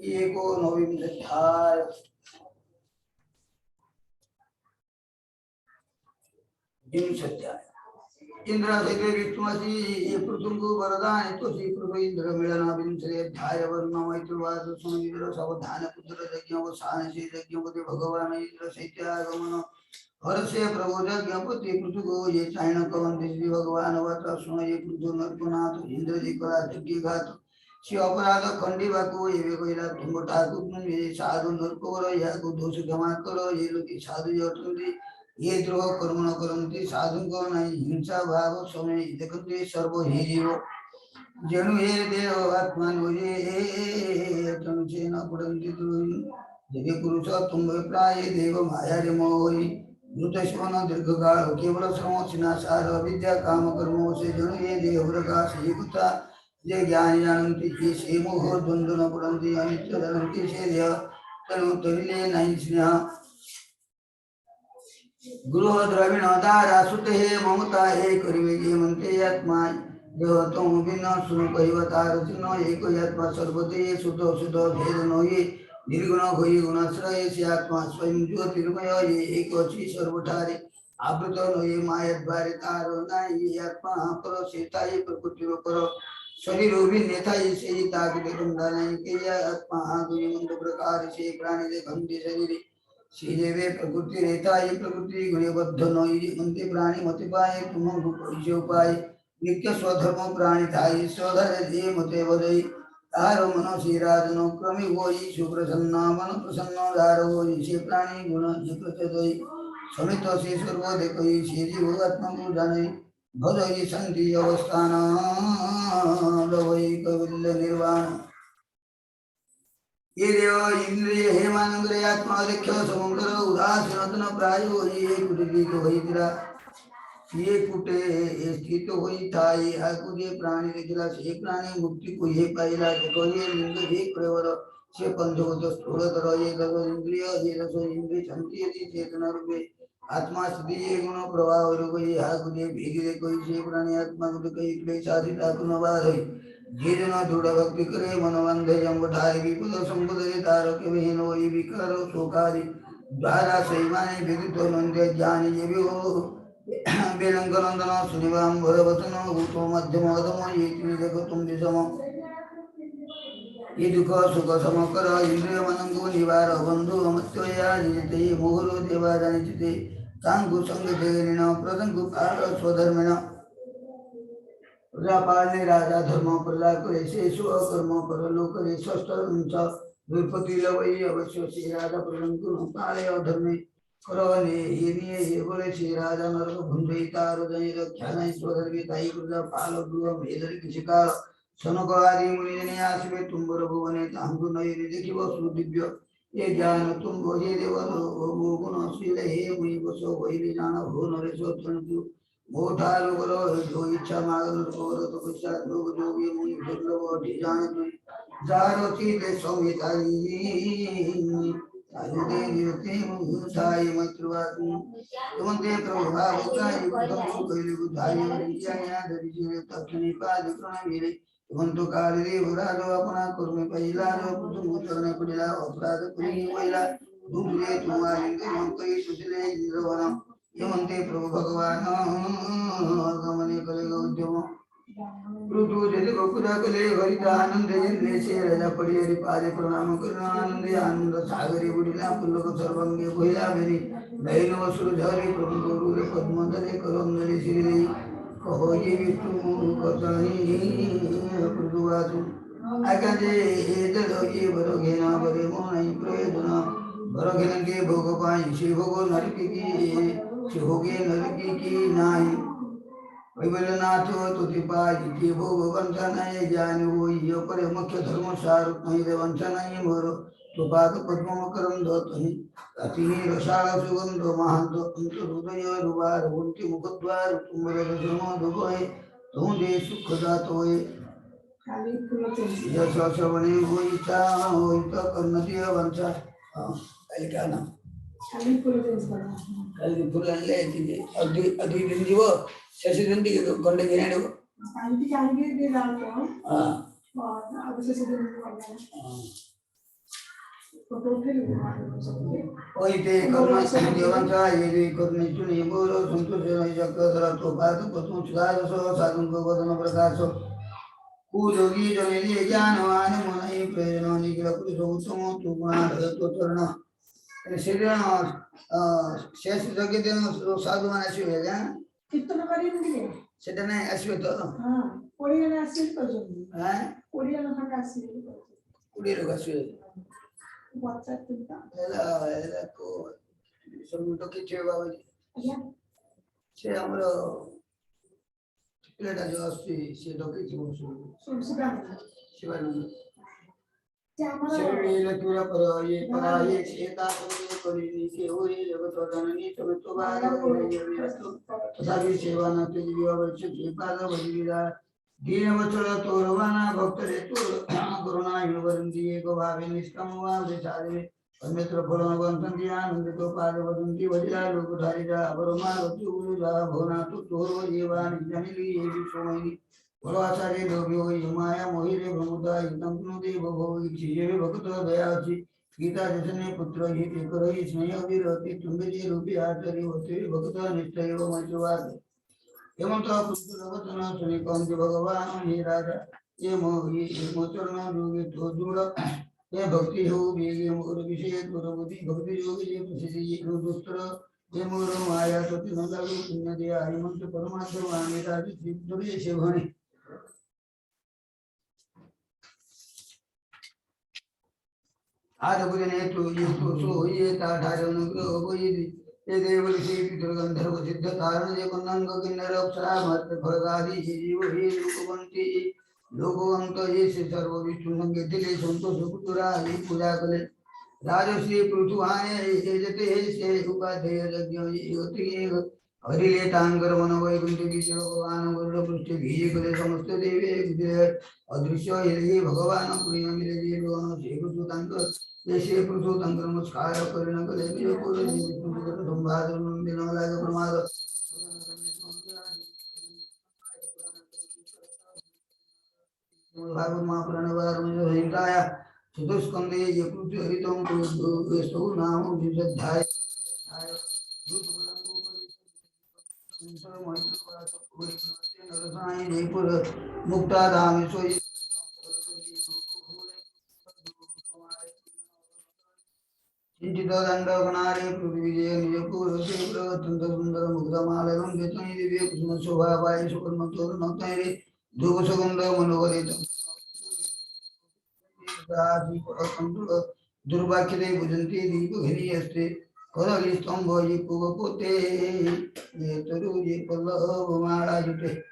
एको नवविंशोऽध्याय विंशोऽध्याय इंद्र से विष्णुमसि ये पृथुंगु वरदान तो श्री पृथु इंद्र मिलन विंशोऽध्याय वर्ण मैत्रवाद सुन इंद्र सावधान पुत्र यज्ञ वसान से यज्ञपति भगवान इंद्र सैत्यागमन हर्षे प्रभु यज्ञपति पृथु को ये चाइण कवंति श्री भगवान वाचा सुन ये पृथु नरपनाथ इंद्र जी कला यज्ञ घात श्री अपराध खंडिवा को ये कोइला तुम ठाकुर ये साधु नरकोर या को दोष क्षमा करो ये लोग साधु यतुंदी ये द्रोह कर्म न करन्ति साधु को नहीं हिंसा भाव समय देखन्ति सर्व ही जीव जनु हे देव आत्मानुजे तनु चेन पुरंति तुई यदि पुरुष तुम प्राय देव माया रे मोहि मृत श्रवण दीर्घकाल केवल श्रवण सिनासार विद्या काम कर्मों से जनु हे देव प्रकाश युक्ता जे ज्ञान जानन्ति ये से मोह द्वंद्व न पुरंति अनित्य जानन्ति से देव तनु तरिले नहीं स्नेह गुरु द्रविण दारा सुत हे ममता हे करिवे ये मंते आत्मा देव तुम बिना सुन कहिवतार चिन्ह एक आत्मा सर्वते शुद्ध शुद्ध भेद नोये निर्गुण होई गुणाश्रय से आत्मा स्वयं ज्योतिर्मय ये एक अछि सर्वठारे आवृत नोये माया द्वारे तारो नाहि ये आत्मा पर सेताये प्रकृति पर शरीर नेता से ताक देखम दानाई के ये आत्मा दुनि मंद प्रकार से प्राणी दे गंधे शरीर श्रीदेवे प्रकृति रहता ये प्रकृति गुणबद्ध नोई मंते प्राणी मति पाए तुम जो पाए नित्य स्वधर्म प्राणी थाई स्वधर दे मते बदई तारो मनो श्रीराजनो क्रमी होई सुप्रसन्न मन प्रसन्न दारो होई से प्राणी गुण जे प्रचदई समित से सर्व देखई से जीव आत्मा को जाने भजई शांति अवस्थान लवई कविल्य निर्वाण ये देव इंद्रिय हे मानंद्र आत्मा देखो समुद्र उदासीन प्राय ये कुटी तो होई तिरा ये कुटे स्थित होई थाई आकु ये प्राणी देखला से प्राणी मुक्ति को ये पाइला देखो ये लिंग एक प्रवर से पंचभूत स्थूलतर ये सर्व इंद्रिय ये रस इंद्रिय शांति ये चेतना रूपे आत्मा स्थिति ये गुण प्रवाह रूप ये आकु ये भीग देखो ये प्राणी आत्मा को कई क्लेश आदि आकु न बाध होई जे जन दृढ़ भक्ति करे मनवंधे जम्बठाय विपद संपदे तारक विहीन होई विकार शोकारी द्वारा सैमाने विदित नंदे ज्ञान ये भी हो बेलंकनंदन सुनिवाम भरवतन भूतो मध्यम अधम ये तुम्हें देखो तुम दिशम ये दुख सुख समकर इंद्रिय मनंगो निवार बंधु अमत्वया जिते मोहरो देवा जानिते तांगु संग देरिण प्रसंगु काल स्वधर्मेण प्रजापालने राजा धर्म प्रजा करे से स्वकर्म परलो करे स्वस्थ दुर्पति लवई अवश्य से राजा प्रसंगु पाले अधर्मे करवने ये बोले से राजा नरक भुंजई तारो जय रक्षा नहीं स्वधर्मी ताई प्रजा पाल गृह भेदर किसिका सनक आदि मुनि जने आसवे तुम्बर भुवने तांगु नय देखिबो सुदिव्य ये ज्ञान तुम भोजे देव गुण शील हे मुनि बसो वैरि जान भो नरेश तंतु मोठारो करो जो इच्छा मागन करो तो पश्चात लोग जोगी मुनि दुर्लभ अति जान तुई जारो चीते संहिताई आजुदे निरते मुथाई मैत्रवादु तुमते प्रभु भावकाई कुतम कैले बुधाई विज्ञान दरिजे तक्षणी पाद प्रणवीरे तुमंतो काले बुरादो अपना कर्मे पहिला जो पुतु मुतरने पड़िला अपराध पुरी पहिला दूसरे तुम्हारे मन कई सुसले जीवन यमंते प्रभु भगवान गमने करेगा उद्यम ऋतु जदि पूजा कले हरिता आनंद जन्मे से राजा पड़ी हरि पादे प्रणाम करना आनंद आनंद सागरे बुढ़िला पुल्लक सर्वंगे भइला मेरी नैन वसुर झरे प्रभु गुरु रे पद्म धरे करम नरे श्री कहो ये विष्णु कतनी प्रदुवासु आकाजे जल ये बरो घेना बरे मोनाई प्रयोजन बरो घेन के भोग पाई से भोग नरकी की से भोगे नरकी की नाई वैबलनाथ तुति पाई के भोग वंशनाय ज्ञान वो ये पर मुख्य धर्म सार नहीं रे वंशनाय मोर तो पाद पद्म करम दतहि अति रसाळ सुगंध महांत अंत हृदय रुवार उनके मुखद्वार तुमर धर्म दुबय तुम दे सुख दातोय खाली फूल चेंज यश श्रवणे होईता होईता कर्णतीय वंश काय ना खाली फूल चेंज करा खाली फूल आणले तिथे अगदी अगदी दिन दिव शशी दिन ती गंडे घेणे शांति जाएंगे दे डालते हो हां और अब से दिन तो फिर ओई ते कर्म देवांचा ये करणे चुनी बोलो संतोष नाही जगदरा तो पाद पतु सुधार सो साधन को वदन प्रकाश कुयोगी जनेली ज्ञानवान मनई प्रेरणा निखिल पुरुष उत्तम तु गुण तो चरण शरीर शेष जगे देन साधु मान आसीबे जा कीर्तन करी दिए सेटा नाही आसीबे तो हां ओडिया ने आसील कर हां ओडिया ने खंड आसील कुडी लोग आसीबे बच्चा तुमका एला को सब तो किछे बाबा या से हमरो ପିଲାଟା ଯୋଉ ଆସୁଛି ସିଏ ଡକେଇଥିବ ଶିବାନନ୍ଦ ସେ ଲେଖିଲା ପରେ ଇଏ ପରା ଇଏ ସିଏ ତାପରେ କରିନି ସେ ହୋଇ ଜଗତ ଜନନୀ ତବେ ତ ବାଦ ତଥାପି ସେବାନ ତୁଜି ଅବଶ୍ୟ ପାଦ ଭଜିବିରା दीन वचल तोरवाना भक्त रे तोर करुणा हिमवरंती एक भावे निष्काम भावे साधे अन्यत्र फलन वंतंती आनंद तो पाद वदंती वजिला लोक धारिजा अवरमा रतु जा भवना तो तोर जीवान जनिली ये सोमयि वरवाचार्य लोभ्यो यमाया मोहिरे भ्रमुता इदं नुदे भवो इच्छिये भक्त दयाचि गीता जसने पुत्र ही एकरहि स्नेह विरति तुम्बे रूपी आचार्य होते भक्त निष्ठय मंचवाद एवं तो पुरुषवचन सुनि कौंते भगवान हे राजा ये मोहि मोचरण योगे तो दूर ये भक्ति हो वेगे मोर विषय गुर बुद्धि भक्ति योगे ये प्रसिद्धि ये दुस्तर ये मोर माया तो तीन लागू पुण्य दे हरिमंत परमात्मा वाणी राज दुर्य से भणी आज बुझने तो सो ये ता ढार अनुग्रह होई ये देवऋषि पितृगंधर्व सिद्ध तारण जे कुंदंग किन्नर अप्सरा मत भगादि जीव हे लोकवंती लोकवंत ये से सर्व विष्णु संगे दिले संतोष पुत्रा ये पूजा कले राजश्री पृथुआने ये जते से उपाध्याय यज्ञ योति हरिले तांगर मन वैकुंठ विष्णु भगवान गरुड़ पृष्ठ भीज कले समस्त देवे अदृश्य हे भगवान पुण्य मिले जे लोन से पृथु तांकर जैसे पृथु तंत्र नमस्कार करें कले जो पूरे संवाद दिन लागे प्रमाद भागवत महापुराण वारमय संहिताया चतुस्कंदे ये पृथु हरितम स्तु नाम विशुद्धाय जयपुर मुक्ता धाम सोई चिंतित दंडकनारे पृथ्वी जय निजपुर से प्रवतंत सुंदर मुग्धमालयं वेतनि दिव्य कुसुम शोभा पाय सुकर्म तोर नतैरे धूप सुगंध मनोहरित दासी परतंतुल दुर्वाक्यते भुजन्ति दीप घनी अस्ते कदली स्तंभ ये पुगपोते ये तरु ये पल्लव माला जुटे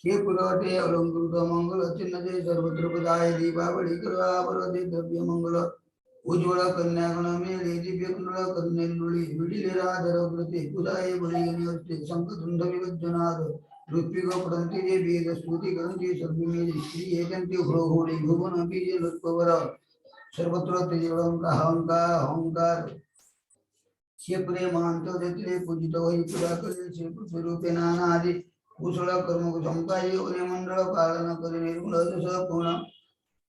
ये पुरवटे अलंकृत मंगल चिन्ह जय सर्वत्र पदाय दीपावली करवा वरदे द्रव्य मंगल उज्ज्वल कन्यागण मेले दिव्य कुंडल कन्यानुली विडिले राधर प्रति पुदाय बलिगनि अस्ते शंख धुंध विवज्जनाद ऋत्विक पठन्ति जे वेद स्तुति करन्ति सर्वमेव श्री एकन्ति हृहोणि भुवन बीज लोत्पवर सर्वत्र तेजोंकार से प्रेमांत देते पूजित होई पूजा करे से स्वरूपे नानादि कुशल कर्म को संपाय उन्हें मंडल पालन करे निर्मल दश पूर्ण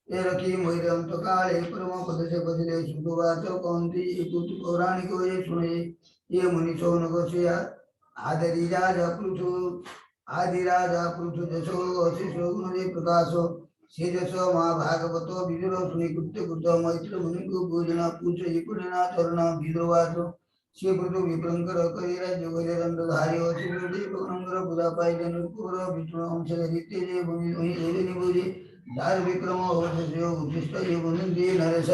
ये रखी महिरंत काले परम पद से बदले सुदवाच कौंती कुछ पौराणिक ये सुने ये मुनि सोनक से आदिराजा पृथु जसो अशिषो गुणे प्रकाशो से जसो महाभागवतो विदुर सुनि कृत्य कृत मैत्र मुनि को पूजना पूछ इपुणिना चरण विदुरवाच से पृथु विप्रंकर करे राज्य गले दंडधारी अशिषो पवनंगर पूजा पाई जनुपुर विष्णु अंश रीते जे भूमि वही देवे निभुजे दार विक्रम होशो उद्दिष्ट ये मुनिंदे नरेश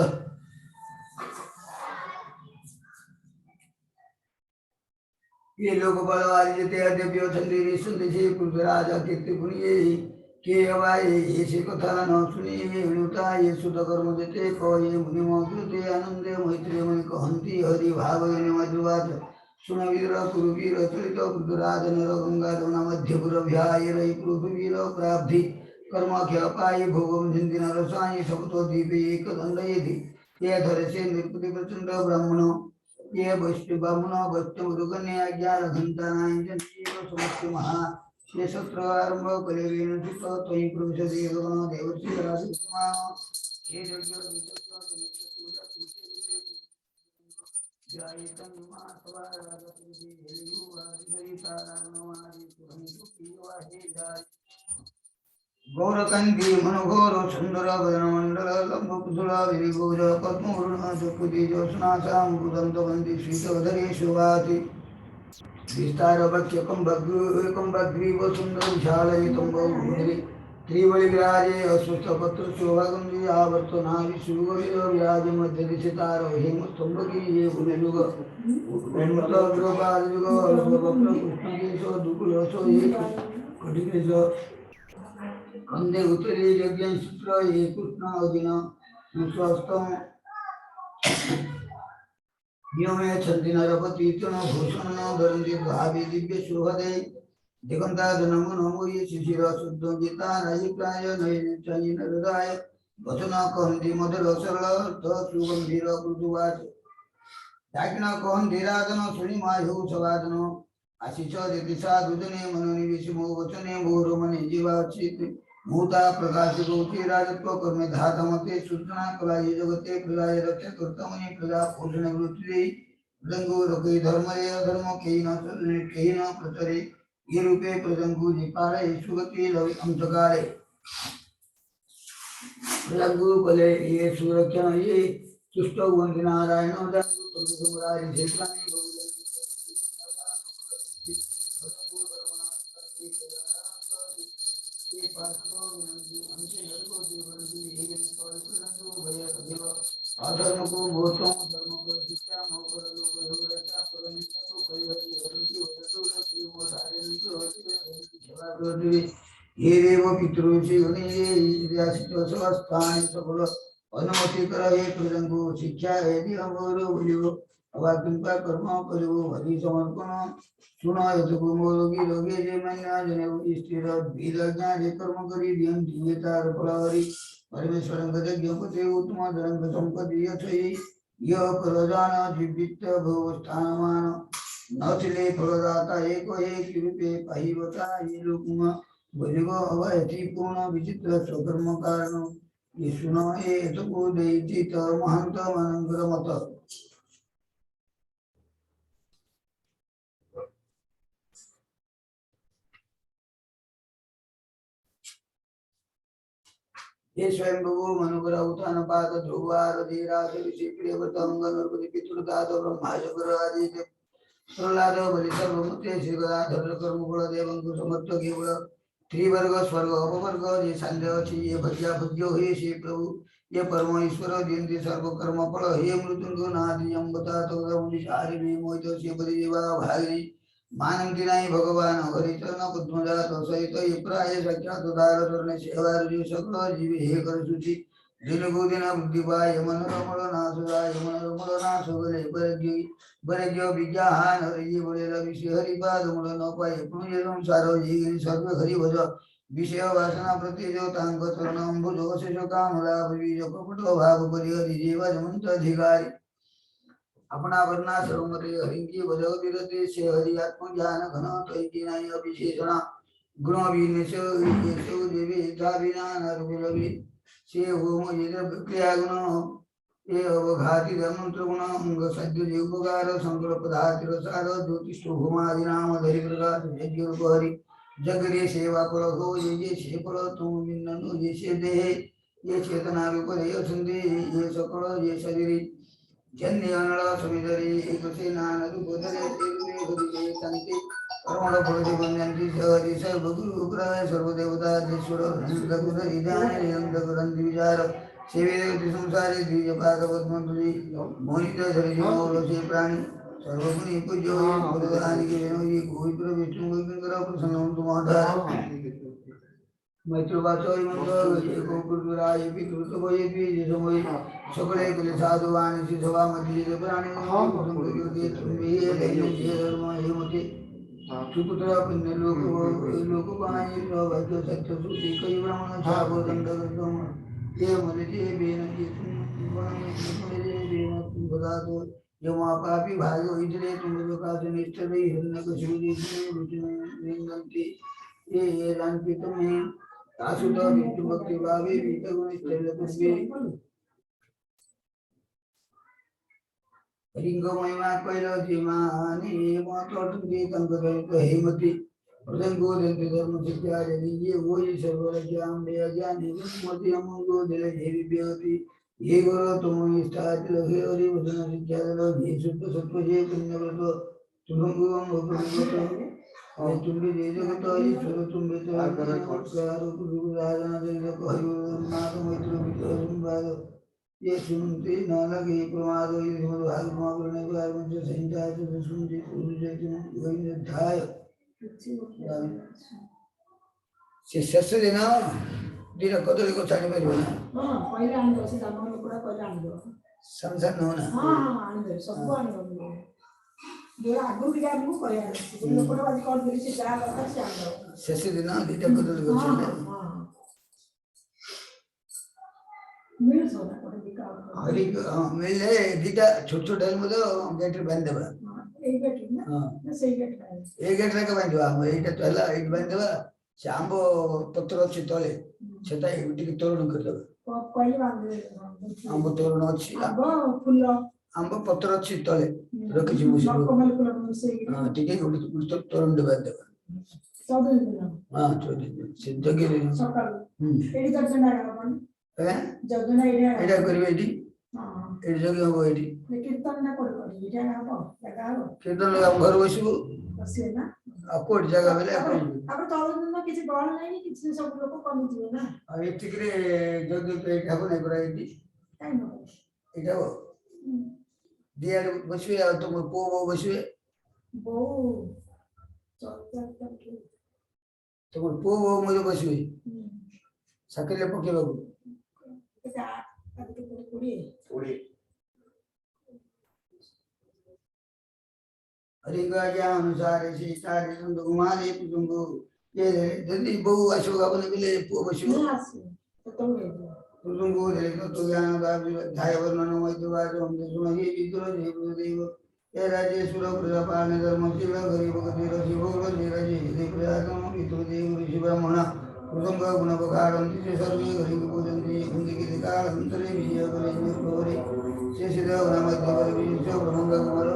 ये लोग बलवारी जते अद्य संदेरी संदेशे पृथ्वीराजा कीर्ति पुण्ये के अवाय ये से कथा न सुनी विनुता ये सुत कर्म जते को ये मुनि मोकृते आनंदे मैत्री मुनि कहंती हरि भाव ये मधुवाच सुन वीर कुरुवीर चरित पृथ्वीराज नर गंगा दोना मध्यपुर भ्याय रहि पृथ्वीर प्राप्ति कर्म ख्यापाई भोगम जिंदिन रसाई सबतो दीपे एक दंडयति ये धरसे निर्पति प्रचंड ब्राह्मण ये वैष्णव ब्राह्मण वैष्णव मृगन्या ज्ञान घंटानाय जन्म समस्त महा ये सत्र आरंभ करे वेन चित्त तोहि प्रवेश देवगण देवर्षि राजकुमा ये यज्ञ पूजा जयतं मातवा राजपुरी हेलु आदिता रामनामादि सुरंसुकी वाहे जाय गौरकंदी मनोघोर सुंदर वदन मंडल लंब कुशला विभुज पद्मवर्ण सुकुति ज्योत्स्नासां कुदंत वंदी शीतवधरे शुभाति विस्तार वक्ष्य कंबग्रीव सुंदर विशालयितं बहुभुजि त्रिवलिविराजे अस्वस्थ पत्र शोभागंधी आवर्तना विशुभविद विराज मध्य दिशितारो हेमस्तंभकी ये गुणयुग उन्मत द्रौपादयुग स्वप्न कृष्णकेशो दुकुलसो ये कटिकेश कंदे उत्तरी यज्ञ सूत्र ये कृष्ण अधीन स्वस्थम नियमे छंदी नरपति तृण भूषण धरंती भावी दिव्य शोभदे दिगंता जनमो नमो ये शिशिर शुद्ध गीता नयिकाय नयन हृदय वचन कहंती मधुर सरल तो सुगंधीर मृदुवाच दाकिन कहंतीराजन सुनि मायु सवादन आशिष दिशा दुजने मनोनिवेशमो वचने भूरो मने जीवाचित भूता प्रकाश गौती राजत्व कर्मे धातमते सूचना कलाये जगते प्रदाय रक्षा कर्तमनि प्रदा पोषण वृत्ति प्रदंगो रके धर्मये अधर्म केन प्रचरे ये रूपे प्रदंगो जिपाले सुगति लवि अंतकाले प्रदंगो कले ये सुरक्षण ये सुष्टो वंदि नारायण दंगो तुमरारि क्षेत्राणि अधर्म को भूतों धर्म को शिक्षा मोकर लोग योगरचा परनिष्ठा को कई हरि हरि की वदतुल श्री वो धारे निको होती है सेवा करती ये देव पितृषि गणे ये व्यासित स्वस्थान सकल अनुमति कर ये प्रजंगो शिक्षा यदि अमोर बोलियो अवाकिंपा कर्म करियो हरि समर्पण सुना यतु मोरोगी लोगे जे मन्या जने स्थिर विदज्ञा जे कर्म करी दियं दियतार फलहरि परमेश्वर गदे ज्ञपते उत्तम धर्म संपत्ति यथै यह प्रदान जीवित भवस्थानमान नथिले फलदाता एको एक रूपे पाहिवता ये लोकम भजगो अवयति पूर्ण विचित्र स्वकर्म कारण ये सुनो ये तको दैति त महंत मनंगर मत ये स्वयं भगो मनुकर उत्थान पाद ध्रुवार धीराज ऋषि प्रियवतंग नरपति पितृदात ब्रह्माशकर आदि प्रहलाद बलि सर्वमुते श्री गदाधर कर्म गुण देवंग समर्थ केवल त्रिवर्ग स्वर्ग अपवर्ग ये संदेह अछि ये भज्या भज्यो हे श्री प्रभु ये परम ईश्वर दियन्ति सर्व कर्म फल हे मृत्युंजो नादि अम्बता तो विचारि मोहित से बलि देवा भागिनी मानंती नाही भगवान हरिचरण पद्मजात सहित प्राय साक्षात उदार चरण सेवा जो सकल जीव हे कर सुचि दिन दिन बुद्धि पाय मनोरमल नासुराय मनोरमल नासुगले बरज्ञ विज्ञान हरि बोले विषय हरिपाद मूल न पाए पुण्य संसार जीवन सर्व हरि भज विषय वासना प्रति जो तांग चरण अम्बुज शेष काम लाभ बीज कपट भाव परिहरि जीवा जमंत अधिकारी अपना वर्णा सर्वमते हरिंकी भजवती रते से हरि आत्म ज्ञान घन तैकी नाही अभिशेषणा गुण विनेश येसु देवी था बिना नरगुलवि से होम येद क्रिया गुण ये अवघाति मंत्र गुण अंग सद्य जीवकार संकल्प धाति रसार ज्योतिष होमादि नाम धरि प्रकाश यज्ञ रूप हरि जगरे सेवा फल हो ये से फल तुम विन्नु ये से देह ये चेतना रूप ये संधि ये सकल ये शरीर जन्यनला समिदरी एकसे नानरुपदरे तेरुने गुरुजे शांति कर्मण फलति वंदन्ति सहरि सर्वगुरु उग्राय सर्वदेवता ईश्वर नंदगुर इदाने नंदगुरंति विचार सेवेति संसारे द्विजपाद पद्मंतुली मोहित धरिजो से प्राणी सर्वगुणी पूज्यो प्रदानि के विनोदी कोई प्रविष्णु गोविंदरा प्रसन्न तुम्हारा मैत्रुवाचो मंगल एको गुरुराय पितृतोय द्विजसमय सकले कुले साधुवानि सिद्धवा मध्य प्राणी कुसुमयोगे तुम्हे दैन्य धर्म हेमते सुपुत्र पुण्य लोक पाणि सौभाग्य सत्य सुति कई ब्राह्मण छापो दंडगतम ये मलिते बेन ये बदातो यमा पापी भागो इतरे तुम लोकास निष्ठे हिरण्यकशिपुजी रुचिनंति ये रांपितमे आसुतो विष्णु भक्ति भावे वितगुण स्थलपुष्पे रिंगो महिमा कैलो जीमानि मातोटुके तंगदरित हेमति प्रदंगो दंति धर्म शिक्षा ये वो ही सर्वज्ञान दया ज्ञानी मति अमंगो दिल देवी बेहती ये गुरु तुम इष्टाति लगे हरि वचन शिक्षा दलो ये शुद्ध सत्व ये पुण्य व्रत तुमंगो हम ये तुम्बे जे जगत ईश्वर तुम्बे तो आकारो गुरु राजना जगत हरि नाथ मैत्र विद्या संवाद ये सुनते न लगे प्रमाद ये धर्म भाग मागने के बारे में संचार से सुनते पूरी जैसे वही अध्याय से शेष दिन दुईटा कदली को छाड़ी पारिबो ना पहिले आनिदो से दामन कुरा पहिले आनिदो संसार न होना आनिदो सब आनिदो जो आगु के आनिदो पहिले आनिदो लोकटा आज कर देली से जा करता से आनिदो शेष दिन दुईटा कदली को छाड़ी मिल सोना पड़े दिखा हरि मिले दुईटा छोट छोट हेल मतो गेट बांध देबा एक गेट ना सही गेट है ए गेट रे के बांधवा हम एटा तो हला एट बांध देबा से आंबो पत्र अछि तले सेटा एटी तोरण कर देबा पहिले बांध दे आंबो तोरण अछि फूल आंबो पत्र अछि तले रखि छी मुसी कमल फूल मिसे हां ठीक है उडी तोरण देबा देबा 14 दिन हां 14 दिन से जगे सकाळ एडी दर्शन आपण ए जगना एटा करबे एडी हां एडी जगे हो एडी कीर्तन ना कोड एटा ना हो जगह हो कीर्तन लोग घर बसबो बसे ना कोड जगह बेले अब तळ दिन किछि बळ नै किछि सब लोक कमी जिवे ना अब एटिक रे जगे पे ठाको नै परा एडी काई न एटा हो दिया बसवे आ तो पो बसवे बो चल तो पो मजे बसवे सकले पके बाबू एटा आदि कुड़ी हरि गाजा अनुसार सीतारे सुंदुमाले पुंगु ये जल्दी बहु अशोक अपन बिले पो बसवे तो पुंगु रे तो ज्ञान बाबी धाय वर्णन मय जो हम सुनो ये विद्रो देव ये राजेश्वर प्रजापाल धर्म शिव गरीब गरीब शिव गरीब जी प्रयागम विद्रो देव ऋषि ब्राह्मण कुसुम गुण बखारम से सर्वे गरीब पूजन्ति कुंदी के काल अंतरे विजय करे गोरे से सिद्ध नाम देवर विजय ब्रह्म कुमार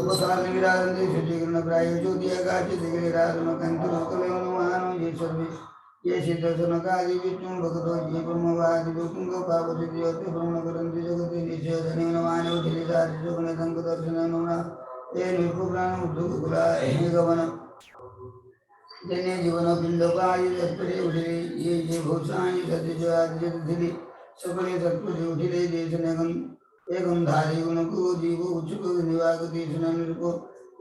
उपसार विराजन्ते शुद्धिकरण प्राय ज्योति आकाश दिगरे राजन कंठ कलेवन महान ये सर्वे ये सिद्धसन काली विष्णु भगतो जी ब्रह्मवादि विष्णु पावति ज्योति ब्रह्म करन्ति जगति निश्चय धनेन मानव धीराज जोगने संग दर्शन नमना ये निर्पुराण उद्धुकुला हे गमन जने जीवन पिंड पायु तत्परे उठिले ये भूषाणि सत्य आदि दिली सकले तत्परे उठिले देशनगम एकम धारी गुण को जीव उच्च निवागति सुननिर्को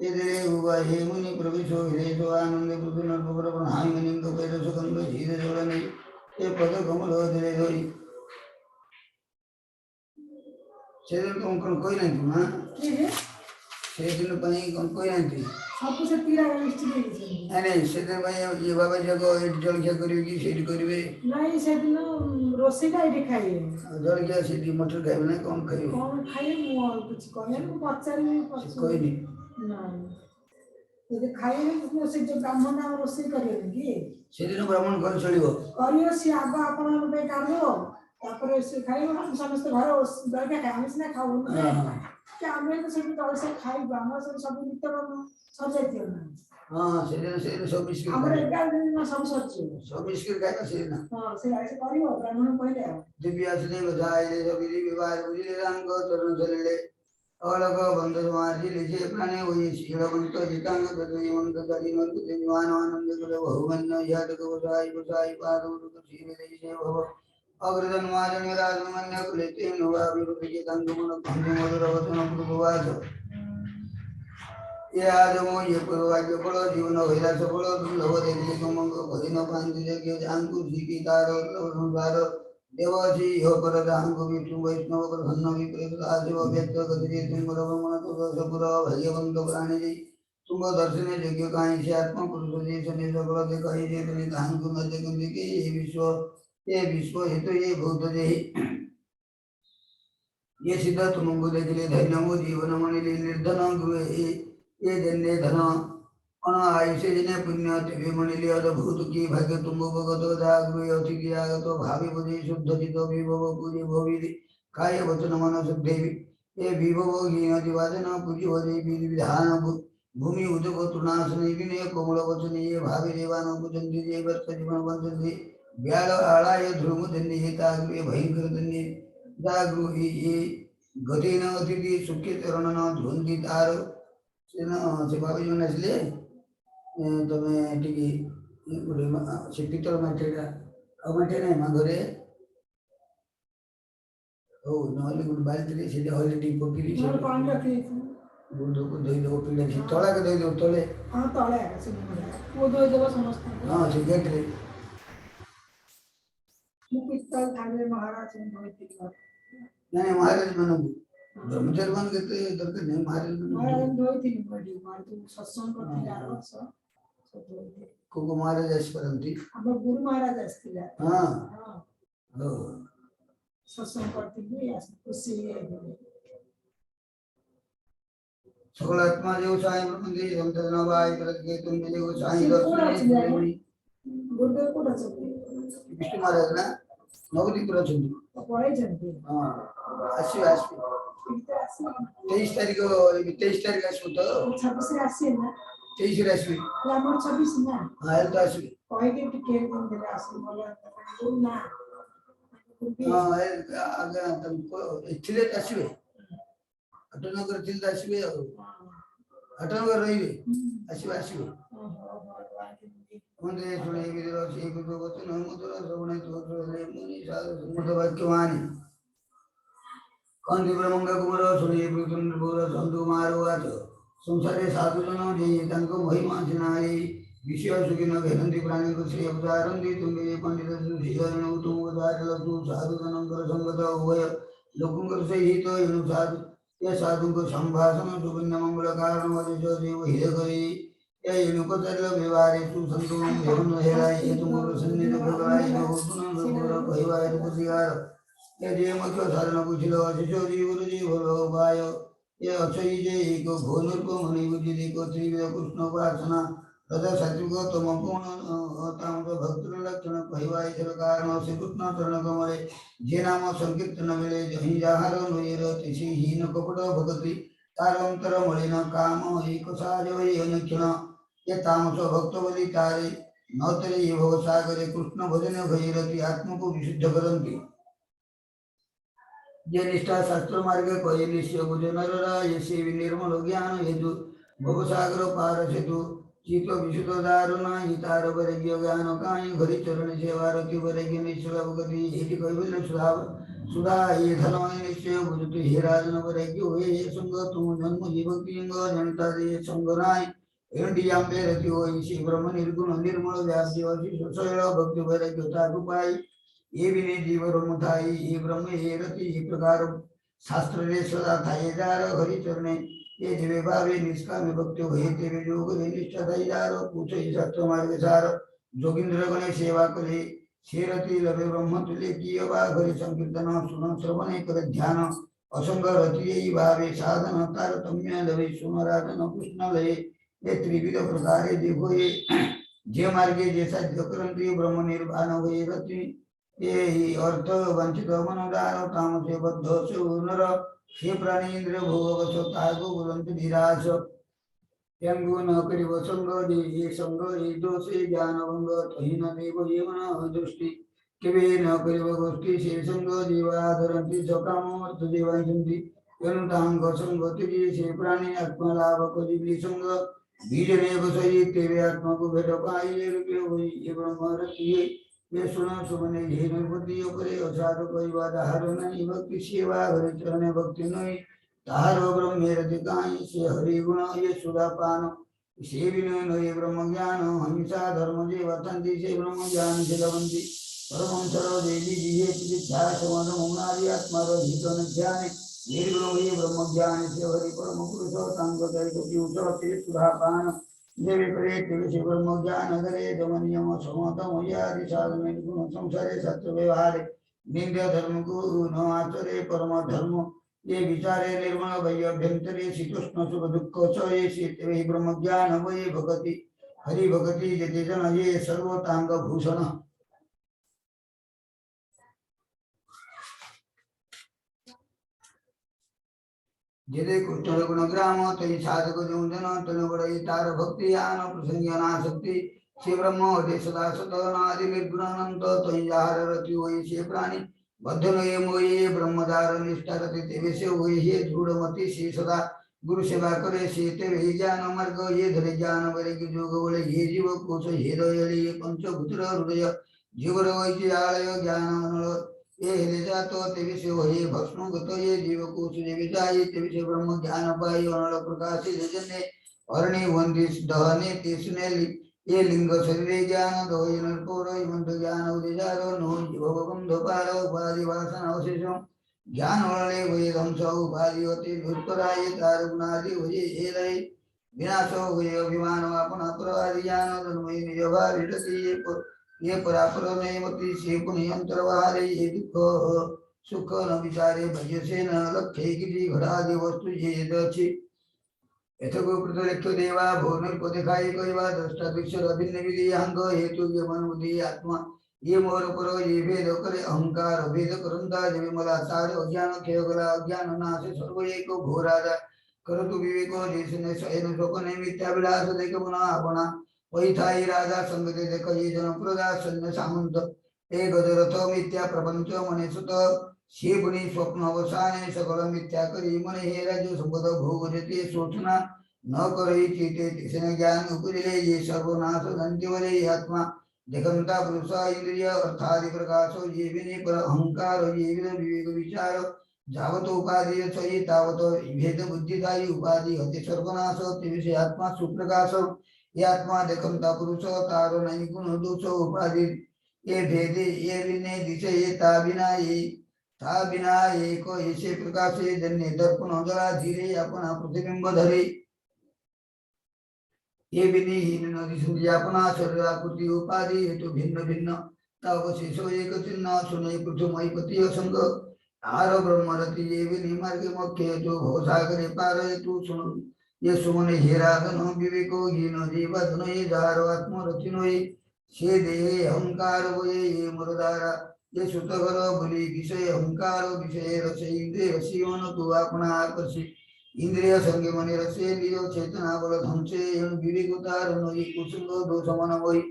एदरे उवा हे मुनि प्रविशो हिरेशो आनंद पुरुष नर प्रणाम मुनि को पेद सुगंध धीरे जोड़ने ये पद कमल धीरे धोई सेदिन कौन कोई नहीं मां सेदिन पई कोई नहीं सब से पीरा लिस्ट में नहीं सेदिन पई ये बाबा जगो एट जलखिया करिवे कि सेट करिवे नहीं सेदिन रोसे का एट खाइए जलखिया सेठी मटर खाइबे ना कौन खाइबे मु कुछ कहले को पचारी कोई नहीं ये खाइए से जो ब्राह्मण आ रोसे करिए कि सेदिन ब्राह्मण कर चलिबो करियो से आगा आपण पे काढलो तापर से खाइयो हम समस्त घर जलखिया खाइ हम से खाऊ कि हमें तो सब तल से खाइ ब्राह्मण सब मित्र सब जाती है हां सेदिन सब बिस्किट हमरे एकाल दिन में सब सच्चे सब बिस्किट खाइबा सेदिन हां से ऐसे करियो ब्राह्मण पहिले दिव्या सुने बधाई सब विधि विवाद बुझले रंग चरण चलले अलग बंद समाधि लिखे प्राणे हुई शीलवंत जितांग प्रतिमंत दरिमंत दिवान आनंद कुल बहुमन्य याद को बधाई बधाई पाद उदक शील देशे भव अग्रजन माजन राजमन्य कुलेते नवा विरुद्ध जितांग मन भंग मधुर वचन प्रभुवाद ये आजमो ये पूर्वाज्य बड़ो जीवन होइला सबलो दुर्लभ देखि तुमंग भदिन पांति के जानकु जीकी तार संसार देवाजी हो पर जानकु विष्णु वैष्णव प्रसन्न विप्रेत आजीव व्यक्त गति तुम रमण तो सबुर भगवंत प्राणी जी तुम दर्शन योग्य काई से आत्मा पुरुष जी सने सबलो देखै जे तनि जानकु न देखि के ये विश्व हेतु ये भूत जे ये सिद्ध तुमंग देखले धन्य मो जीवन मणि निर्धन गुए ये जन्ने धन अन आयुषे जने पुण्य तिभि मणिले अद्भुत की भाग्य तुम भगत जागृय अतिथि आगत भावी बुद्धि शुद्ध चित्त विभव पूजी भविधि काय वचन मन शुद्धेवि ये विभव हीन दिवाजन पूजी वजे विधि विधान भूमि उदक तृणासन विनय कोमल वचन ये भावी देवान पूजन्ति ये वर्त जीवन वंदन्ति व्याल आलाय ध्रुव दन्नि हेताग्रय भयंकर दन्नि जागृहि ये गतेन अतिथि सुखे चरणन ध्वन्ति तार से बाबा जी नसले तमें टिकी से पितर माटेटा अब माटे नहीं मागरे ओ नॉले गुड बाल तेरे से हॉले टी पकड़ी से पानी रखी गुरुदेव को दे दो पिले से तोला के दे दो तोले हाँ तले आएगा से वो दो देव समस्त हाँ से गेट रे पित्तल थाने महाराज ने धोती बात नहीं महाराज बनो ब्रह्मचारी बन के दरकार नहीं महाराज महाराज बनो धोती बड़ी मार तो सत्संग करती जा रहा सब धोती को महाराज ऐसे परंती अब गुरु महाराज असती है हाँ हाँ हो सत्संग करती है ऐसे उससे ये सकल आत्मा जो साई ब्रह्म दे अंतरना वाई प्रज्ञे तुम जो साई दर्शन गुरुदेव को रचते विष्णु महाराज ना नवदीपुर अछंती पढ़ाई चलती हाँ आसी आसी 23 तारीख 23 तारीख आसु तो 26 राशि है ना 23 राशि हमारे 26 ना हाँ तो आसु कोई के टिकट दिन दे राशि बोला तो ना हाँ आगे तुमको इच्छिले आसु अटनगर चिल्ड आसु अटनगर रही आसु आसु मुझे सुने विदुर से गुरु वचन मधुर श्रवणे तोले मुनि साधु सुमत वाक्यवाणी कंदी ब्रह्मंग कुमार सुने प्रचंड बोल संतु मारो आच संसारे साधु जन जे तनको महिमा जनाई विषय सुखिन घेरंती प्राणी को श्री अवतारंती तुम्बे पंडित सुशीलन तुम उदार लघु साधु जनंकर संगत होय लोकुंकर से ही तो इन साधु ये साधु को संभाषण सुभिन्न मंगल कारण वजह जो देव हित करी ये इनुपचर्य व्यवहारे सुसंतु देवन हेराई ये तुम प्रसन्न भगवाई हो तुम लोग भयवाय कुसियार ये जे मत साधन कुछलो शिशो जी गुरु जी भलो भाय ये अक्षय जे को भोनुर को मणि बुद्धि जी को त्रिविध कृष्ण उपासना तथा सत्य को तम पूर्ण ताम को भक्त लक्षण भयवाय कारण श्री कृष्ण चरण कमले जे नाम संकीर्तन मिले जहि जाहर नोयर तिसी हीन कपट भगति तारंतर मलिन काम एक साज वै अनक्षण ये तामस भक्त बलि तारे नौतरे ये भव सागरे कृष्ण भजन भैरति आत्म को विशुद्ध करंति ये निष्ठा शास्त्र मार्ग कहे निश्चय बुझ नररा ये सेवी निर्मल ज्ञान हेतु भव सागर पार सेतु चित्त विशुद्ध दारुणा हितार वैराग्य ज्ञान काई घरि चरण सेवा रति वैराग्य निश्चल भगति हेति कैवल्य सुधा सुधा ये धनमय निश्चय बुझति हे राजन वैराग्य होय ये संग तुम जन्म जीवति अंग जनता दे संग नाय एंडियाम्बे रति होय श्री ब्रह्म निर्गुण निर्मल व्याप्ति वसी सुशैल भक्ति वैराग्य ताकु पाई ये विने जीव ब्रह्म थाई ये ब्रह्म ये रति ये प्रकार शास्त्र रे सदा थाई जार हरि चरणे ये जीवे भावे निष्काम भक्ति होय तेरे योग रे निष्ठा थाई जार पूछे शास्त्र मार्ग सार जोगिंद्र गणे सेवा करे शेरति लभे ब्रह्म तुल्य किय वा हरि संकीर्तन सुन श्रवणे कर ध्यान असंग रति ये भावे साधन तारतम्य लभे सुमराधन कृष्ण लये ये त्रिविध प्रकारे देखो ये जे मार्गे जैसा जकरंती ब्रह्म निर्वाण हुए रति ये अर्थ वंचित मनोदान काम से बद्ध से नर हे प्राणी इंद्र भोग सो तागो बुलंत निराश यंगु न करि वसंग ये संग ये दोषे ज्ञान भंग तहि न देव जीवन दृष्टि केवे न करि गोष्ठी से संग जीवाधरंति सकाम अर्थ जीवांति यनुतांग संगति से प्राणी आत्मलाभ को जीवी संग बीज ने बसई तेरे आत्मा को भेट पाई रुपये हुई एवं मरती ये सुना सुमने घेर बुद्धि करे असाधु कोई बाधा हर नहीं भक्ति सेवा हरि चरण भक्ति नहीं तारो ब्रह्म मेरे काई से हरि गुण ये सुधा पान से विनय नये ब्रह्म ज्ञान हमेशा धर्म जे वतंती से ब्रह्म ज्ञान से लवंती परम सरो देवी दिये चित्ता समन मुनादि आत्मा रहित न ध्यान निर्गुण ये ब्रह्म ज्ञान से हरि परम पुरुष तंग करे तो की उच्च सुधा पान देवी प्रेत विषय ब्रह्म ज्ञान करे दमनियम समतम यादि साधन गुण संसारे सत्य व्यवहार निंद्य धर्म को न आचरे परम धर्म ये विचारे निर्मल भय अभ्यंतरे शीतोष्ण सुख दुख चये शीते ब्रह्म ज्ञान वये भगति हरि भगति जते जन ये सर्वतांग भूषण जिदे कृष्ण गुण ग्राम तई साधक जो जन तन बड़ई तार भक्ति आन प्रसंग अनासक्ति से ब्रह्म हृदय सदा सतनादि निर्गुणानंत तई जार रति होई से प्राणी बद्धन ये मोये ब्रह्मदार निष्ठा रति तेवे से होई हे दृढ़मति से सदा गुरु सेवा करे से तेवे ज्ञान मार्ग ये धरे ज्ञान वैराग्य जोग बोले ये जीव कोश हे दयाले ये पंचभूत हृदय जीव रोय आलय ज्ञान ये हृदय जातो ते विषय वही भस्म गतो ये जीव को सुने विचाये ते विषय ब्रह्म ज्ञान पाई अनल प्रकाश जजने अरणी वंदिस दहने तेसने ये लिंग शरीर ज्ञान दो ये नरपोर मंत्र ज्ञान उदिजारो नो जीव बंध पार उपाधि वासना अवशेषो ज्ञान वाले वही ध्वंस उपाधि होते दुष्पराय तार गुणादि वही ये रहे विनाशो वही अभिमान अपन अपराधि ज्ञान धर्मय निज भाव ये परापर नहीं मती से पुण्य अंतर्वारे ये दुख सुख न विचारे भय से न लक्ष्य की घटादि वस्तु ये दक्षि यथको प्रतिलक्ष्य देवा भूमिर को दिखाई कोई बात दृष्टा दृश्य अभिन्न विधि अहंग हेतु ये मन बुद्धि आत्मा ये मोर पर ये भेद करे अहंकार भेद करंता जब मला सार अज्ञान खेगला अज्ञान नाश सर्व एक घोरादा करतु विवेको जिसने शयन स्वप्ने मिथ्या विलास देख पुनः अपना वही थाई राजा संगते देख ये जन प्रदा सन्न सामंत एक गजरथ मिथ्या प्रपंच मने सुत शिवनी स्वप्न अवसाने सकल मिथ्या करी मन हे राज्य संपद भोग जते सोचना न करई चिते तिसने ज्ञान उपजिले ये सर्वनाश दंतिवले आत्मा दिगंता पुरुष इंद्रिय अर्थादि प्रकाशो ये विनि पर अहंकार ये विवेक विचार जावत उपाधि सही तावत भेद बुद्धिदायी उपाधि अति सर्वनाश ते विषय आत्मा सुप्रकाश ये आत्मा दिगंता पुरुष तारो नहीं गुण दोष उपाधि ये भेदे ये विने दिशे ये ता बिना एक ऐसे प्रकाश जन्य दर्पण जला धीरे अपना प्रतिबिंब धरे ये विनिहीन नदी सूर्य अपना शरीर आकृति उपाधि हेतु भिन्न भिन्न तावशेषो एक चिन्ह सुने पृथुमय पति असंग आर ब्रह्मरति ये विनि मार्ग मुख्य जो भवसागरे पार हेतु सुन ये सुमन हेराधन विवेको हीन जीवधन ये जारो आत्मरतिनो ये देहे अहंकार वये ये मुरदारा ये सुतगर बलि विषय अहंकार विषय रस इंद्रिय रसियोन तु अपना आकर्षि इंद्रिय संगे मन रसे लियो चेतना बल ध्वंसे यन विवेकतार नई कुसुंग दोषमन वही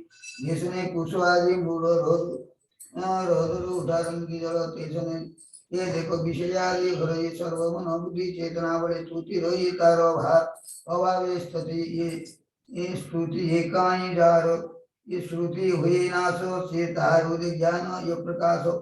जिसने कुशवादि मूल रोध उदाहरण की जल तेजने ये देखो विषयादि घर ये सर्वमन बुद्धि चेतना बले स्तुति रही तारो अभावे स्थिति ये स्तुति एकाई जार ये श्रुति हुई नाशो से तारुद ज्ञान ये प्रकाशो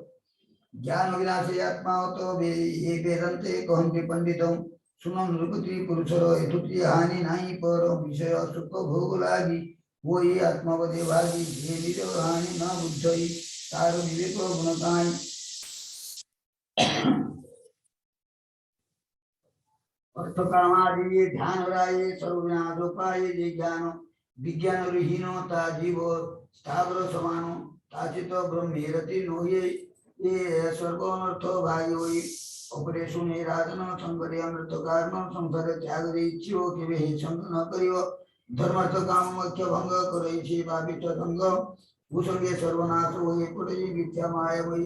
ज्ञान विनाशे आत्मा तो ये वेदन्ते कहन्ति पंडितों सुनो नृपति पुरुषरो हेतुति हानि नहीं पर विषय सुख भोग लागी वो ये आत्मवदे भागी ये निज हानि न बुद्धि तार विवेक गुणकाय अर्थ कामादि ये ध्यान राये सर्वज्ञानोपाय ये ज्ञान विज्ञान विहीनो ता जीव स्थावर समानो ताचित ब्रह्मेरति नो ये सर्वोनर्थ भागी होई उपदेशु ने राजन संगरे अमृत कारण संसार त्याग दे इच्छियो कि वे संग न करियो धर्मार्थ काम मुख्य भंग करे छी बाबित संग भूसंगे सर्वनाश होई पुरई विद्या माया होई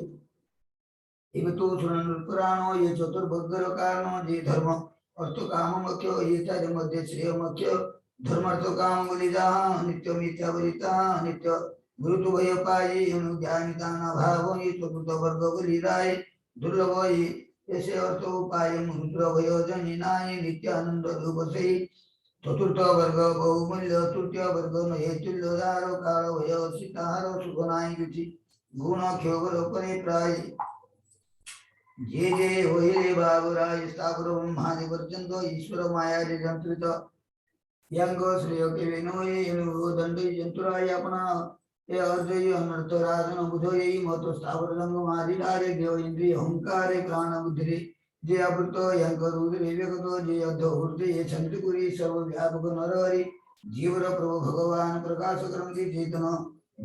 इव तो सुनन पुराणो ये चतुर्भुगर कारण जे धर्म अर्थ काम मुख्य ये चार मध्य श्रेय मुख्य धर्मार्थ काम बलिदा नित्य मिथ्या बलिता नित्य मृत्यु भय पाई ज्ञानिता न भाव ये चतुर्थ वर्ग बलिदाय दुर्लभ ऐसे अर्थ उपाय रुद्र भयोजनिनाय नित्य आनंद रूपसे चतुर्थ वर्ग बहुमूल्य तृतीय वर्ग नये तुल्यदार काल भय सीताहार सुखनाय रुचि गुण क्षोभर परे प्राय जे जे होइले बाबुराय स्थावर ब्रह्मादि वर्जंतो ईश्वर माया जे जंत्रित यंग श्रेय के विनोय इनु दंड जंतुराय अपना ये अर्जय अनर्थ राजन बुधोय मत स्थावर रंग मादिदारे देव इंद्रिय अहंकार प्राण बुद्धि जे अमृत यंग रुद्र विवेकतो जे अध हृदय ये छंदपुरी सर्व व्यापक नरहरि जीवर प्रभु भगवान प्रकाश क्रमति चेतन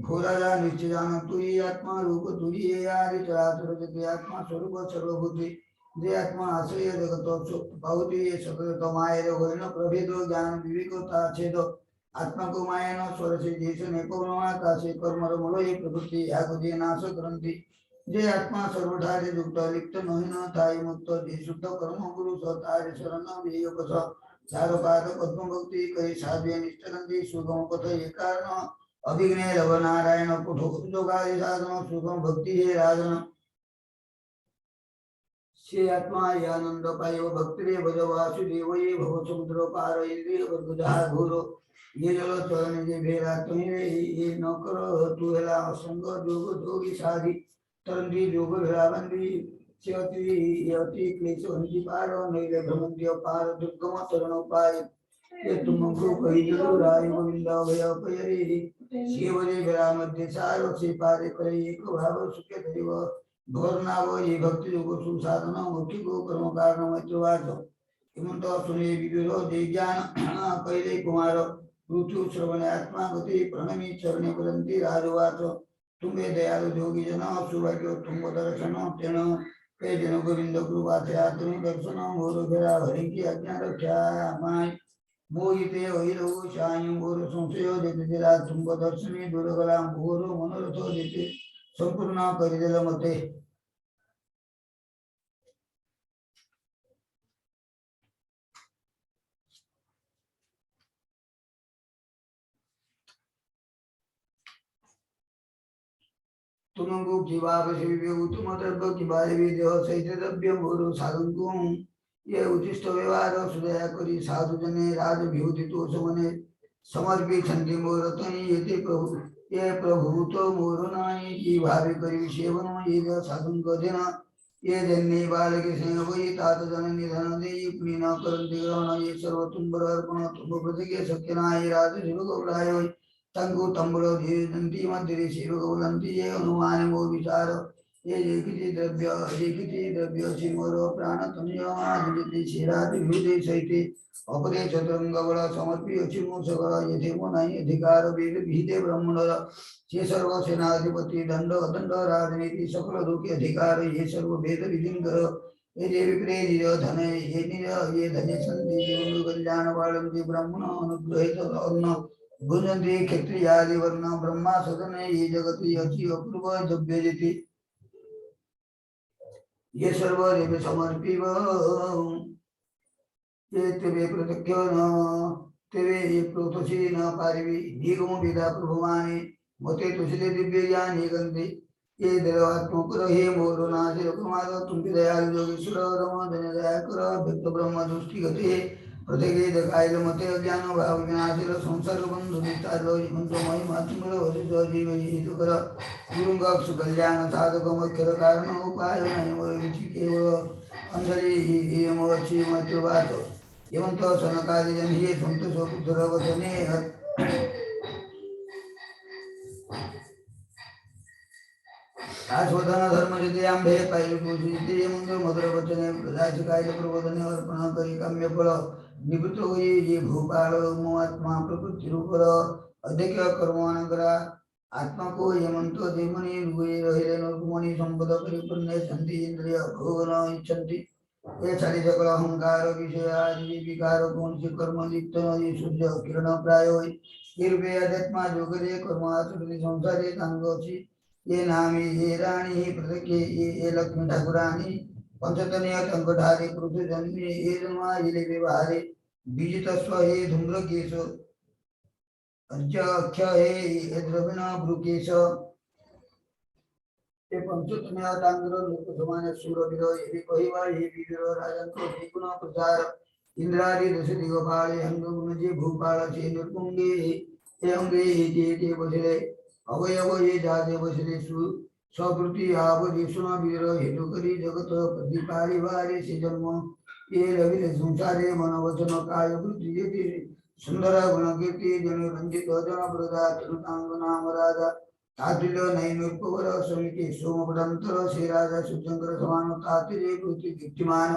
भोराया निश्चयान तुई आत्मा रूप तुई आदि चराचर जगत आत्मा स्वरूप सर्वभूति जे आत्मा आश्रय जगत पावती ये सकल तमायर होइनो प्रभेदो ज्ञान विवेकता छेदो आत्मा को माया न स्वर से जैसे नेपवनवाता से कर्म मूल ये प्रवृत्ति याग जे नाश करंती जे आत्मा सर्वधारे युक्त लिप्त नहीं न थाई मुक्त जे शुद्ध कर्म गुरु सतारे शरण वियोग स चार पाद पद्म भक्ति कहि साध्य निष्ठरंती सुगम पथ ये कारण अभिज्ञ लव नारायण पुठो जोगादि साधन सुगम भक्ति है राजन से आत्मा ये आनंद पायो भक्ति भज वासुदेव ये भव समुद्र पार इंद्रिय वर्ग जहा घोरो ये जल चरण जे भेरा तुम्हें ये न करो तू हेला असंग जोग जोगी साधि तरंदी जोग विराबंदी चौथी यति क्लेश हंसी पार नैले भ्रमंती पार दुर्गम तरण उपाय ये तुम को कही जरूर राय गोविंद भय पयरी शिवरे विरामध्य सार से पारे करे एक भाव सुखे देव घोरनाव ये भक्ति योग सुसाधन मुक्ति को कर्म कारण मध्य हिमंत सुने विदुरो दे ज्ञान पहले कुमार ऋतु श्रवण आत्मा गति प्रणमी चरणे बदंती राजवाच तुम्हें दयालु जोगी जन सुभाग्य तुम दर्शन तेण हे जन गोविंद कृपा तुम दर्शन मोर घेरा हरि की आज्ञा रक्षा माय मोहिते वैरव शायु मोर संशय देते दिला तुम दर्शनी दुर्गला मोर मनोरथ देते संपूर्ण करिदेल मते तुमको जीवावशे तुम द्रव्य की बारे भी देह सहित द्रव्य मोर साधु ये उचिष्ट व्यवहार सुदया करी साधु जने राज विभूति तो समने समर्पी छंदी मोर तनि येते प्रभु ये प्रभु तो मोर नाई की भावे करी सेवन ये साधु गदेन ये जन्ने बालक सिंह वही तात जननी धन दे पुनि न करंति ग्रहण ये सर्व तुम्बर अर्पण तुम प्रतिके सत्यनाय राज शिव गौराय तंगु तंबुलो धीरे दंती मध्य शिव गौरंती ये अनुमान मो विचार ये जेकिति द्रव्य सिमरो प्राण तनयो आदिति शिरादि हृदय सहिते अपरे चतुरंग बल समर्पी अचिमो सकल यथे मो नहीं अधिकार वेद विहिते ब्रह्मणर ये सर्व सेनाधिपति दंड अदंड राजनीति सकल लोक अधिकार ये सर्व वेद विधिंकर ये जे विप्रे निज धन ये धने संधि जीवन कल्याण वालंति ब्राह्मण अनुग्रहित अर्ण गुणंति क्षत्रियादि वर्ण ब्रह्मा सदन ये जगति अति अपूर्व द्रव्य जति ये सर्व देव समर्पिव ये तेरे प्रत्यक्ष न तेरे ये प्रोतसी न पारिवी निगम विदा प्रभुमाने मते तुझे दिव्य ज्ञान निगंधि ये देवात्मक हे मोर नासिर कुमार तुम दयालु योगेश्वर रम धन दया कर भक्त ब्रह्म दृष्टि गति प्रत्येक दकायल मते अज्ञान भाव विनाशिर संसार बंधु निस्तार मंत्र महिमा तुमरो वशिष्ठ जीव हित कर गुरुंग कल्याण साधक मुख्य कारण उपाय नहीं मोर विचि केवल अंधरी ये मोची मत्वात एवं तो सनकादि जन ही संतोष पुत्र वचने आस्वदन धर्म जति आंबे पाइल पूजिते मंत्र मधुर वचने प्रदाच कायल प्रबोधने अर्पण करी काम्य फल निवृत्त हुए ये भूपाल आत्मा प्रकृति रूपर अधिक कर्मानगरा आत्मा को यमंत देवनी रुए रहे निर्गुमणि संपद परिपूर्ण संति इंद्रिय भोगन इच्छन्ति ये सारी सकल अहंकार विषय आदि विकार कौन से कर्म लिप्त ये सूर्य किरण प्राय ये रूपे अध्यात्मा जोगरे कर्म आचरति संसारे तांगोची ये नामी ये रानी प्रत्येक ये लक्ष्मी ठाकुरानी पंचतनीय कंकठारी पृथ्वी जन्मी ये जन्मा ये व्यवहारे बीज तस्व हे धूम्र केश अख्य हे द्रविण भ्रुकेश ये पंचतनीय तांग्र लोक समान सूरवीर ये कहिवा हे वीर राजन को द्विगुण प्रचार इंद्रादि दश दिगपाले हंगुण जे भूपाल से निर्गुंगे हे अंगे जे बसले अवयव ये जाते बसले स्वकृति आवधि सुन वीर हेतु करी जगत प्रतिपाली वारे से जन्म ये रवि संसारे मन वचन काय वृत्ति ये सुंदर गुण कीर्ति जन रंजित जन प्रदा तरुतांग नाम राजा तातुल्य नैनुपवर समिति सोमपदंतर श्री राजा सुचंकर समान तातिरे कृति कीर्तिमान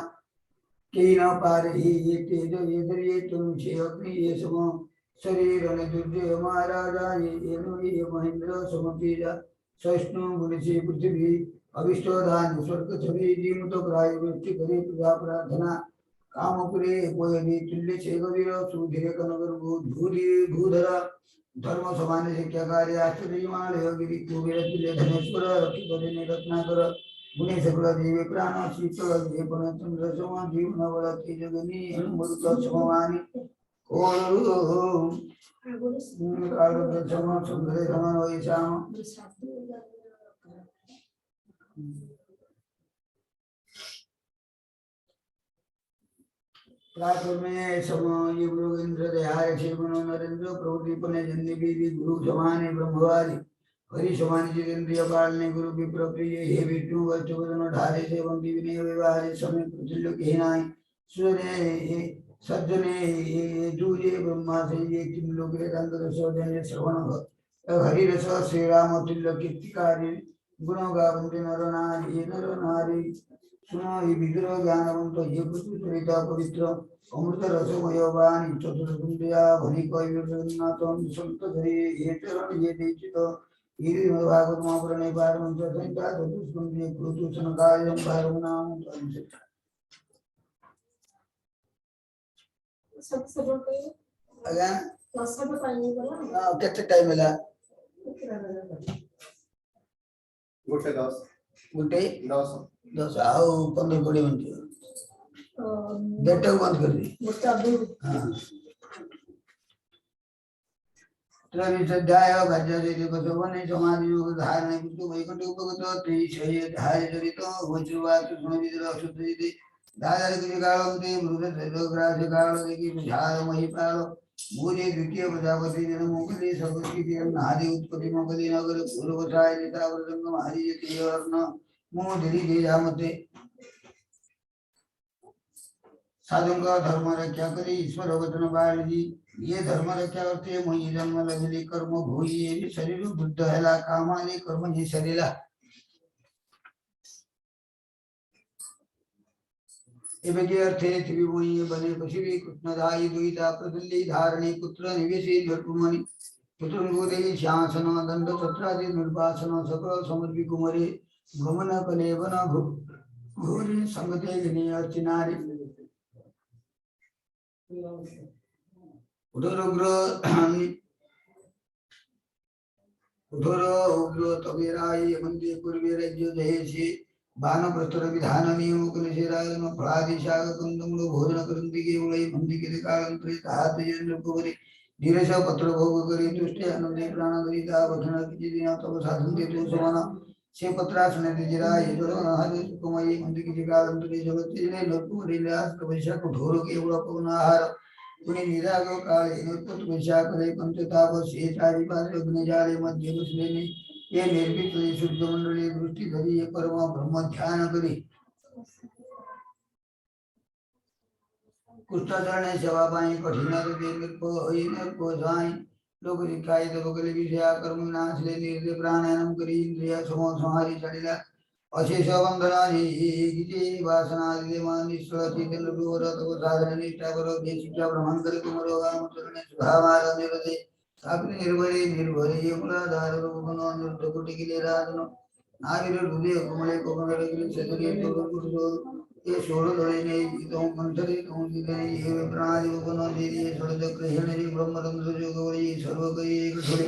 के न पारे ये तेज ये दरिये तुम छे अग्नि ये सम शरीर ने दुर्जय महाराजा ये महेंद्र समतीजा सहिष्णु गुणिशी पृथ्वी अविष्टोधान स्वर्ग छवि जीव तो प्राय वृत्ति करे प्रजा प्रार्थना कामपुरे पोयदी तुल्य छेगवीर सुधीर कनगर भूधि भूधरा धर्म समान शिक्षा कार्य आश्चर्यमान योगिरी कुबेर तुल्य धनेश्वर रक्षित देने रत्नाकर गुणे सकल देवी प्राण शीतल देवन चंद्र सम जीवन बल तेजगनी अमृत समवानी ओम काल सम सुंदर समान वैशाम प्रातः में सम ये गुरु इंद्र देहाय शिवनो नरेंद्र प्रवृत्ति पने जन्य भी गुरु जमाने ब्रह्मवारी हरि समान जितेंद्रिय पालने गुरु विप्र प्रिय हे विष्णु वैष्णवजन ढारे सेवंती विनय व्यवहारे समय प्रचल्य कहनाय सूर्य सज्जने जूये ब्रह्मा से ये तीन लोग वेदांत रसोदने श्रवण हरिरस श्री राम तुल्य कीर्तिकारी गुण गावन्ते नर नारी सुनो ये विग्रह ज्ञानवंत ये पुत्र पवित्र अमृत रसमय वाणी चतुर्दुंदया भरी कवि जगन्नाथ संत धरी ये चरण ये दीक्षित ये भागवत महापुराणे पारमंत्र संहिता चतुष्कंधे कृतुसन कायं भागवनाम अगेन केते टाइम होला गोटे 10 गुटे 10 10 आओ 15-20 मिनट डेटा को बंद कर दी हां त्रविशध्याय भज्यते बसवने समाधि योग धारण विष्णु वैकुंठ उपगत त्रिशय धाय जरित वज्रवात सुनविद्र अशुद्धि दादर के कालम ते मृद रोग्रास काल देखि विचार महिपाल मूले द्वितीय प्रजापति जन मोगली सर्वस्वी के नादि उत्पत्ति मोगली नगर पूर्वसाय नेता वर्जंग हरि यति रत्न मो दिली दे जामते साधुओं का धर्म रक्षा करे ईश्वर वचन बाणी ये धर्म रक्षा करते मही जन्म लगले कर्म भोई ये शरीर बुद्ध हैला कामाने कर्म ये शरीरा इबके अर्थे त्रिभुवनी बने पशिवी कृष्णदायी दुईता प्रदल्ली धारणे पुत्र निवेशे धर्मणि पुत्रंगोदे शासन दंड छत्रादि निर्वासन सकल समर्पी कुमरे गमन कलेवन घोरे संगते गणे अर्चनारि उधर उग्र तबेराय मंदिर पूर्वे राज्य जयसी बाण प्रस्तर विधान नियम कुलशेरायन फलादिशाग कंदमुल भोजन करंती के उलई मंदी के कालंतरे हाथ जन कुवरी धीरज पत्र भोग करी तुष्टे आनंदे प्राण दरिता वचन किछि दिन तब साधन दे तो समाना से पत्रासन दिजरा इधर हरि कुमई मंदी के कालंतरे जगत ने नरकुवरी लास कवैशा कठोर के उला पवन आहार पुणे निरागो काले नरपत वैशा करे पंचताप से चारि पार अग्नि जाले मध्य मुसलेने ये निर्भीक शुद्ध मंडली दृष्टि धरी ये परम ब्रह्म ध्यान करी कुष्ठचरणे सेवा पाई कठिन हृदय निर्को जाई लोक रिकाय लोकले विषया कर्म नाश ले निर्दय प्राणायाम करी इंद्रिय समो संहारी चलिला अशेष वंदनादि गिजे वासनादि मान निश्चल चेतन रूप तव साधन निष्ठा करो देशिका ब्रह्मण करे कुमरो गाम चरणे सुधामार निरते सापि निर्भरे यमुनाधार रूपन अनुरुद्ध कोटि किले राजन नागिर हृदय कुमले कोमल गिरि चतुरी दुर्गुरु ये सोल धरे ने तो मंथरे तो दिले ये प्रणादि रूपन देरी सोल चक्र हेणि ब्रह्मतंत्र जोगवरी सर्व कई एक छोड़े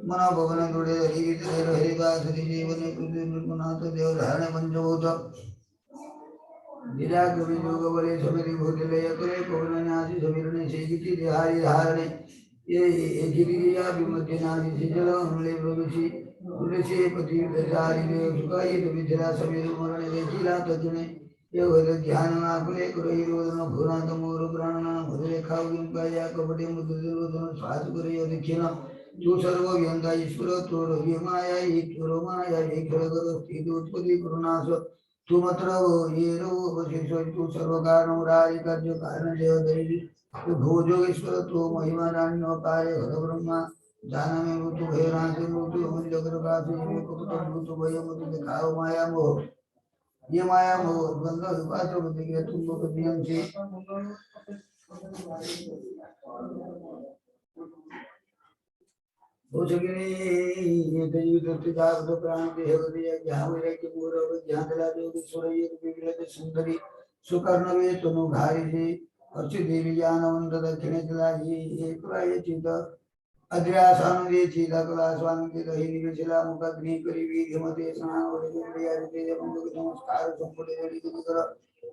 मना भवन जोड़े हरि वितरे हरि बास हरि जीवन पृथ्वी निर्गुणात देव धारण पंचभूत लीला कवि योग बले समिति भूतलय करे पवन नासी समीरणे सेगिति देहारी धारणे ये गिरिया विमध्य नासी सिजल हमले प्रवेशी उलसे पति दशारी देव सुखाई विद्या समीर मरण देखिला तजने ये वैद्य ध्यान आकुले कुरई रोदन भूरांत मोर प्राणना भद्रे खाविं काया कपटे मुद्रे रोदन श्वास करे दक्षिणा तू सर्व व्यंगा ईश्वर तू रवि माया ईश्वर माया ईश्वर करो स्थित उत्पत्ति करुणास तू मात्र ये रो अवशेष तू सर्व कारण मुरारी कार्य कारण देव दैवी तू भोजोगेश्वर तू महिमा नान्य कार्य घर ब्रह्मा जानमे मृत्यु भयरांति मृत्यु अमूल्य प्रकाश ये कुपत मृत्यु भय मृत्यु दिखाओ माया मोह ये माया मोह बंध विपात्र बुद्धि के तुम लोग नियम से भोजगिनी ये देवी दत्त जागृत प्राण देहवती ज्ञान विरय के मूरव ज्ञान दला देव सुरय विग्रह सुंदरी सुकर्णवे तनु घारी से अर्च देवी ज्ञानवंत दक्षिणे दला ये एक प्राय चित अद्र्यासन दे चिला कला स्वामी के रही निवेशला मुखग्नि करी विधमते स्नान और इंद्रिया रिते बंधु नमस्कार संपुटे जड़ी कर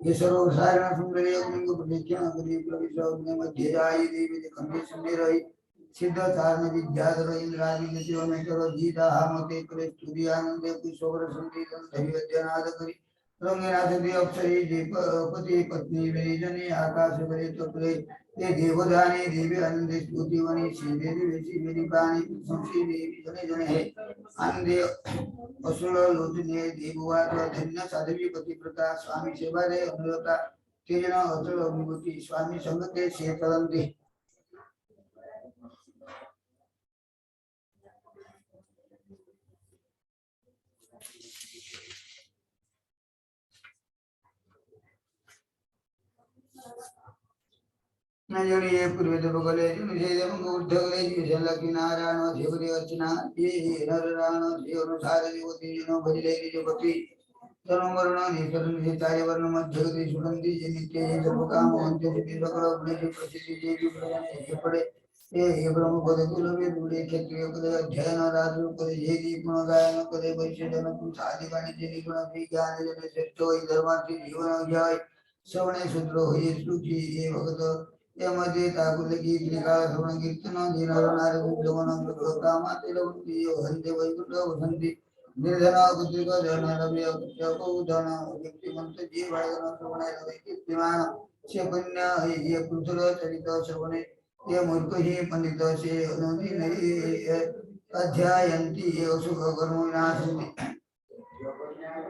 ये सर्व सारण सुंदरी अग्नि को प्रदक्षिण करी प्रविष्ट अग्नि मध्य जाई देवी खंडे सुंदर रही सिद्ध चारण विद्याधर इंद्रादि नित्यों में करो गीता हमते करे स्तुति आनंद कुशोर संतीत धैर्यनाद करी रंगनाथ दे अप्सरी दीप पति पत्नी विजनी आकाश बरे तोले ते देवदानी देवी आनंद स्तुति वनी श्री देवी बाणी संसी देवी जने जने है आनंद असुर लोचने देववाद धन्य साधवी पति प्रकाश स्वामी सेवा रे अनुरता तेजना अचल अभिभूति स्वामी संगते से चलंती नजोनी ये पूर्व देव गले जुन जे देव उद्ध गले जी लक्ष्मी नारायण देवरी अर्चना ये नर राण देव अनुसार देवती जनो भजले जो भक्ति धर्म वर्ण निसरण जे चार्य वर्ण मध्य गति सुगंधि जे नित्य जे सर्व काम अंत्य से सकल गुण जे प्रसिद्धि जे भी प्रयाण ये पड़े ये ब्रह्म पद कुल में दूरे क्षेत्रीय पद अध्ययन राजु पद ये गुण गायन पद वैश्य जन कुल साधि वाणिज्य गुण विज्ञान जन श्रेष्ठ धर्मार्थी जीवन जाय श्रवणे शूद्र होये सुखी ये भगत यमजे ताकुल की त्रिकाल श्रवण कीर्तन दिनर नार गमन कामा तेलवंती हंते वैकुंठ वसंती निर्धन पुत्रिक धन रवि जपो धन व्यक्ति मंत्र जीवायन श्रवणे रवि कीर्तिमान से पुण्य ये पुरुष चरित श्रवणे ये मूर्ख ही पंडित से अनुदिन अध्यायन्ति ये सुख कर्म विनाशन्ति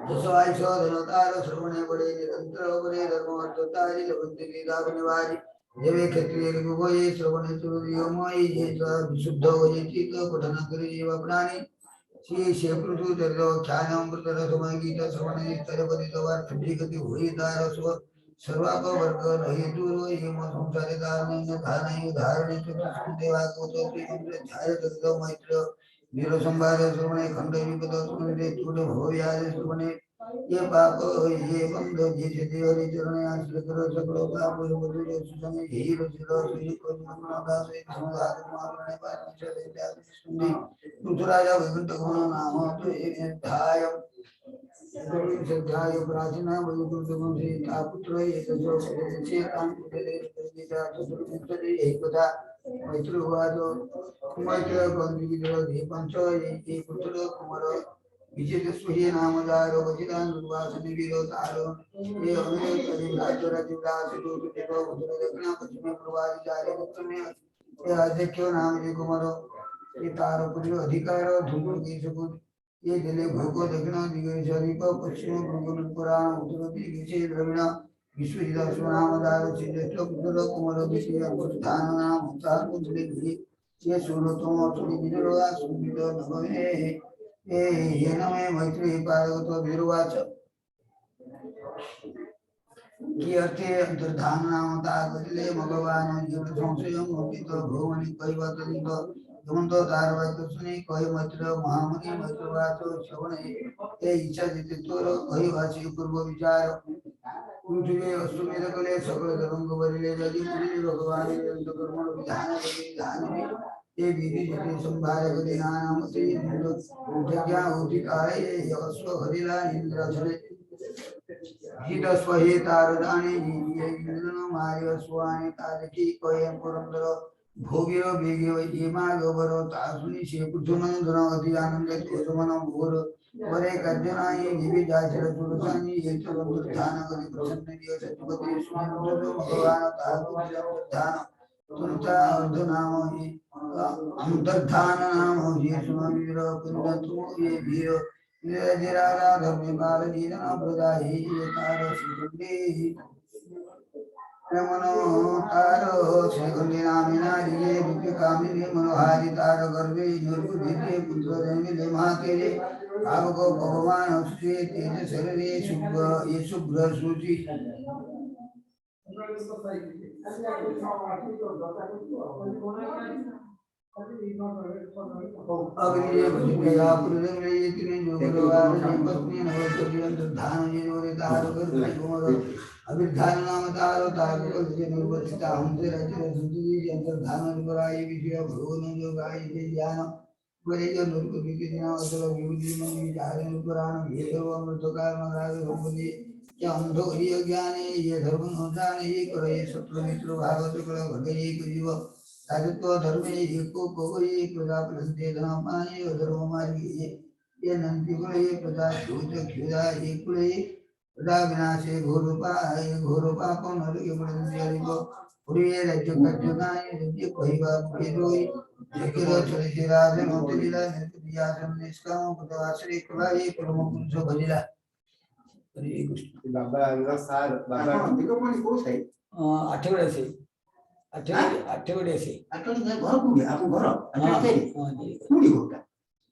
दशवाय धनतार श्रवणे बड़े निरंतर बड़े धर्म अर्थतारी लवंती राग निवारी देवे क्षत्रिय गोये श्रवणे चुरियो मोई ये विशुद्ध होये चित्त पठन करे जीव प्राणी श्री शेपृथु चरितो ख्यान अमृत रसमय गीत श्रवणे तरपति तवार छुट्टी गति हुई तार स्व सर्वाप वर्ग रहि दूर ये मो संसारे दान धान धारणे चतुष्ट देवा कोतो त्रिमंत्र ध्याय चरितो मैत्र वीर संभार श्रवणे खंड विपद सुमते चूड भोया श्रवणे ये पाप ये बंध ये देवरी चरण आश्रित करो सकलो पाप सुबुद्धि जो सुसंग हीरो सिरो सुजी को मनना दास एक समाधान मारने पार चले जाते सुनी रुद्राजा वैकुंठ गुण नाम तो एक ध्याय ध्याय प्राचीना वैकुंठ गुण से तापुत्र एक जो से काम करे जा चतुर्मुखी एक कथा मैत्र हुआ जो मैत्र बंदी जो दीपंच ये पुत्र कुमार विजय स्वही नाम जारो वजिदान दुर्वासन विरोधारो ये हमें कभी राजरा जिब्रास दूत देव उधर दक्षिण पश्चिम पूर्वादि जारे उत्तर में ये अध्यक्षो नाम जी कुमारो ये तारो पुरी अधिकारो धुमु की सुकुट ये दिले भूको दक्षिण दिगे शरीफ पश्चिम भूगोल पुराण उत्तर दिगे द्रविण विश्वजिदा नाम जारो श्रेष्ठ पुत्र कुमारो विषय अनुष्ठान नाम उतार पुत्री ये सूरतों सुनी विजयवा सुनित नभवे ये नमे मैत्री पार्वतो वीरवाच की अर्थे अंतर्धान नाम ताकले भगवान जीव संशयम होती तो भुवनि कैवतलित यमंतो तारवाय सुनि कहि मैत्र महामुनि मैत्रवाचो श्रवणे ते इच्छा जिते तोर कहि वाची पूर्व विचार पृथ्वी अश्वमेध कले सकल धर्म बलिले यदि मुनि भगवान निरंतर कर्म विधान विधान ये विधि जिते संभाय गति नाम से उठ्या उठी काले यस्व हरिला इंद्र चले हित स्वहे तारदानी ये इंद्रनो मार्य स्वानि तारकी कोय पुरंदर भोग्य बेग्य ये मागवरो तासुनि से पुथुनन धन अति आनंद तोजमन भोर वरे कर्जनाई दिव्य जाचर तुलसानी ये चलो ध्यान करि प्रसन्न दियो सत्यपति सुनिंद्र भगवान तारु ध्यान तुमचा अर्ध नाम ही अंतर्धान नाम हो ये सुमवीर पुण्यतु ये वीर निरजरारा धर्म काल जीना प्रदाहि ये तार सुगंधि रमनो तारो श्रीगंधि नामिना ये दिव्य कामिनी मनोहारी तार गर्भे निर्बुद्धि पुत्र जन्मिले महातेजे आपको भगवान सुचे तेज शरीरे शुभ्र ये शुभ्र सूचि अग्नि भुजया पुरुषं यतिने जोगरवार पत्नी नवचर्यंत धान जिनोरे तारो कर कुमार अभिधान नाम तारो तारो के निर्वचिता हमसे रचित सुधि अंतर धान निवराय विषय भगवान योगाय जे ज्ञान बरे जो नूर के नाम असल विधि में विचार पुराण भेदव अमृतकार महाराज संबंधी ये अंधो ये ज्ञाने ये धर्म अनुसार ये करे शत्रु मित्र भागवत कल भगे एक जीव ताजत्व धर्म एको को ये प्रजा प्रसिद्धि धर्म पानी धर्म मार्ग ये नंदी को ये प्रजा क्षुद क्षुदा ये कुले विनाशे घोर पाप नरके बुझारिब पुरिये राज्य कार्य नाय राज्य कहिबा मुखे रोई जेकर चले से राज नोते लीला निर्यासन निष्काम पद आश्रय कलाई परम पुरुष भजिला हरे कृष्ण बाबा सार बाबा दिगमणि को छै आठवडे से आठवडे से घर कोडी आपन घर आठवडे कोडी होता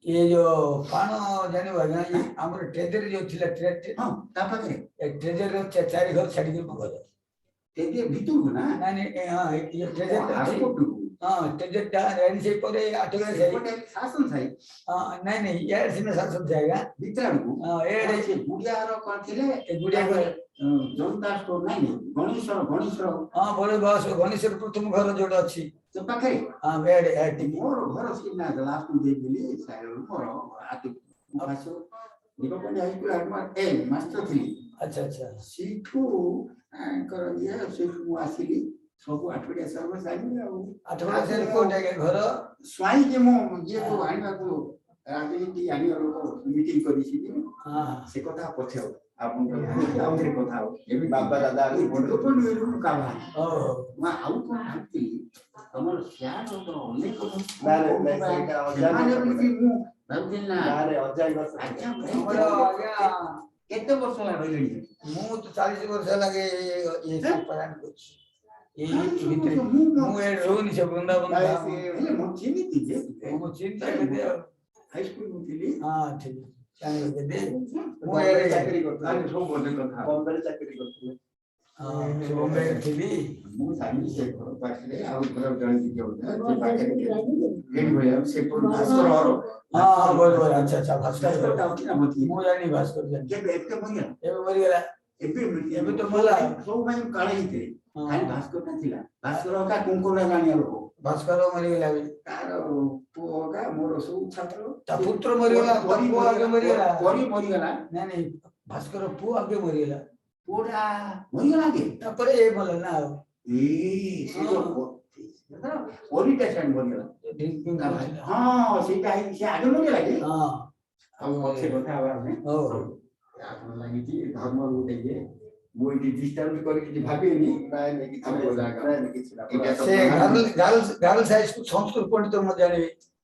ये जो पानो जाने वाला ये हमर ट्रेजर जो थिला ट्रेजर हां ता पाखरे ट्रेजर रो चारि घर छाडी के घर ट्रेजर भितु ना नानी हां ये ट्रेजर हां ट्रेजर ता रेन से परे आठवडे से शासन छै हां नहीं यार सिने शासन जाएगा भितर को हां एडे से गुडिया रो कोन थिले गुडिया को जनता स्टोर नहीं गणेश्वर हां बोले बस गणेश्वर प्रथम घर जोड अछि तो पाखरे हां बेडे एटी मोर घर सिना लास्ट दे गेली साइड मोर आति भाषो निकोपनी हाई स्कूल आत्मा ए मास्टर थी अच्छा सीठू कर ये सीठू आसीली सब आठवडिया सर्विस आइली आठवडिया से कोटे के घर स्वाई के मो जे को आइना को राजनीति आनी लोक मीटिंग करी छि हां से कथा पछे आपन आउरे कथा हो ए भी बाबा दादा निकोपन वेलु का ओ मा आउ को भाती हमर श्याम तो अनेक बारे बेटा जाने कि मु भाबदिन ना बारे अजय वर्ष हमर आज्ञा केते वर्ष लागले मु तो 40 वर्ष लागे ये पलान कुछ ये भीतर मु ए रोनी से वृंदावन से मु चिन्हित जे मु चिन्हित के हाई स्कूल में थी हां ठीक जाने के दे मु ए चाकरी करता आनी सब बोले कथा बॉम्बे चाकरी करते हां बॉम्बे थी मु सानी से घर पाखरे आ घर जण की होता से पाखरे गेट भया से पर भास्कर और हां बोल अच्छा भास्कर करता होती ना मती मु जानी भास्कर जानी के एते मरि गेला एबे तो मला सब भाई काळे हिते खाली भास्कर का थिला भास्कर का कुंकुरा गाणी लोक भास्कर मरि गेला तार पुओगा मोर सब छात्र ता पुत्र मरि गेला पुओ आगे मरि गेला परी मरि गेला नहीं भास्कर पुओ आगे मरि गेला पुरा मरि गेला के तापरे ए बोल ना ए से ओरिटेशन मरि गेला हां सेटा से आगे मरि गेला के हां हम पछे କଥା हवा ने ओ आपन लागि कि धर्म रुटे के मोइटी डिस्टर्ब करी कि भाबेनी प्राय ने कि प्राय ने कि से गर्ल्स हाई स्कूल संस्कृत पंडित म जाने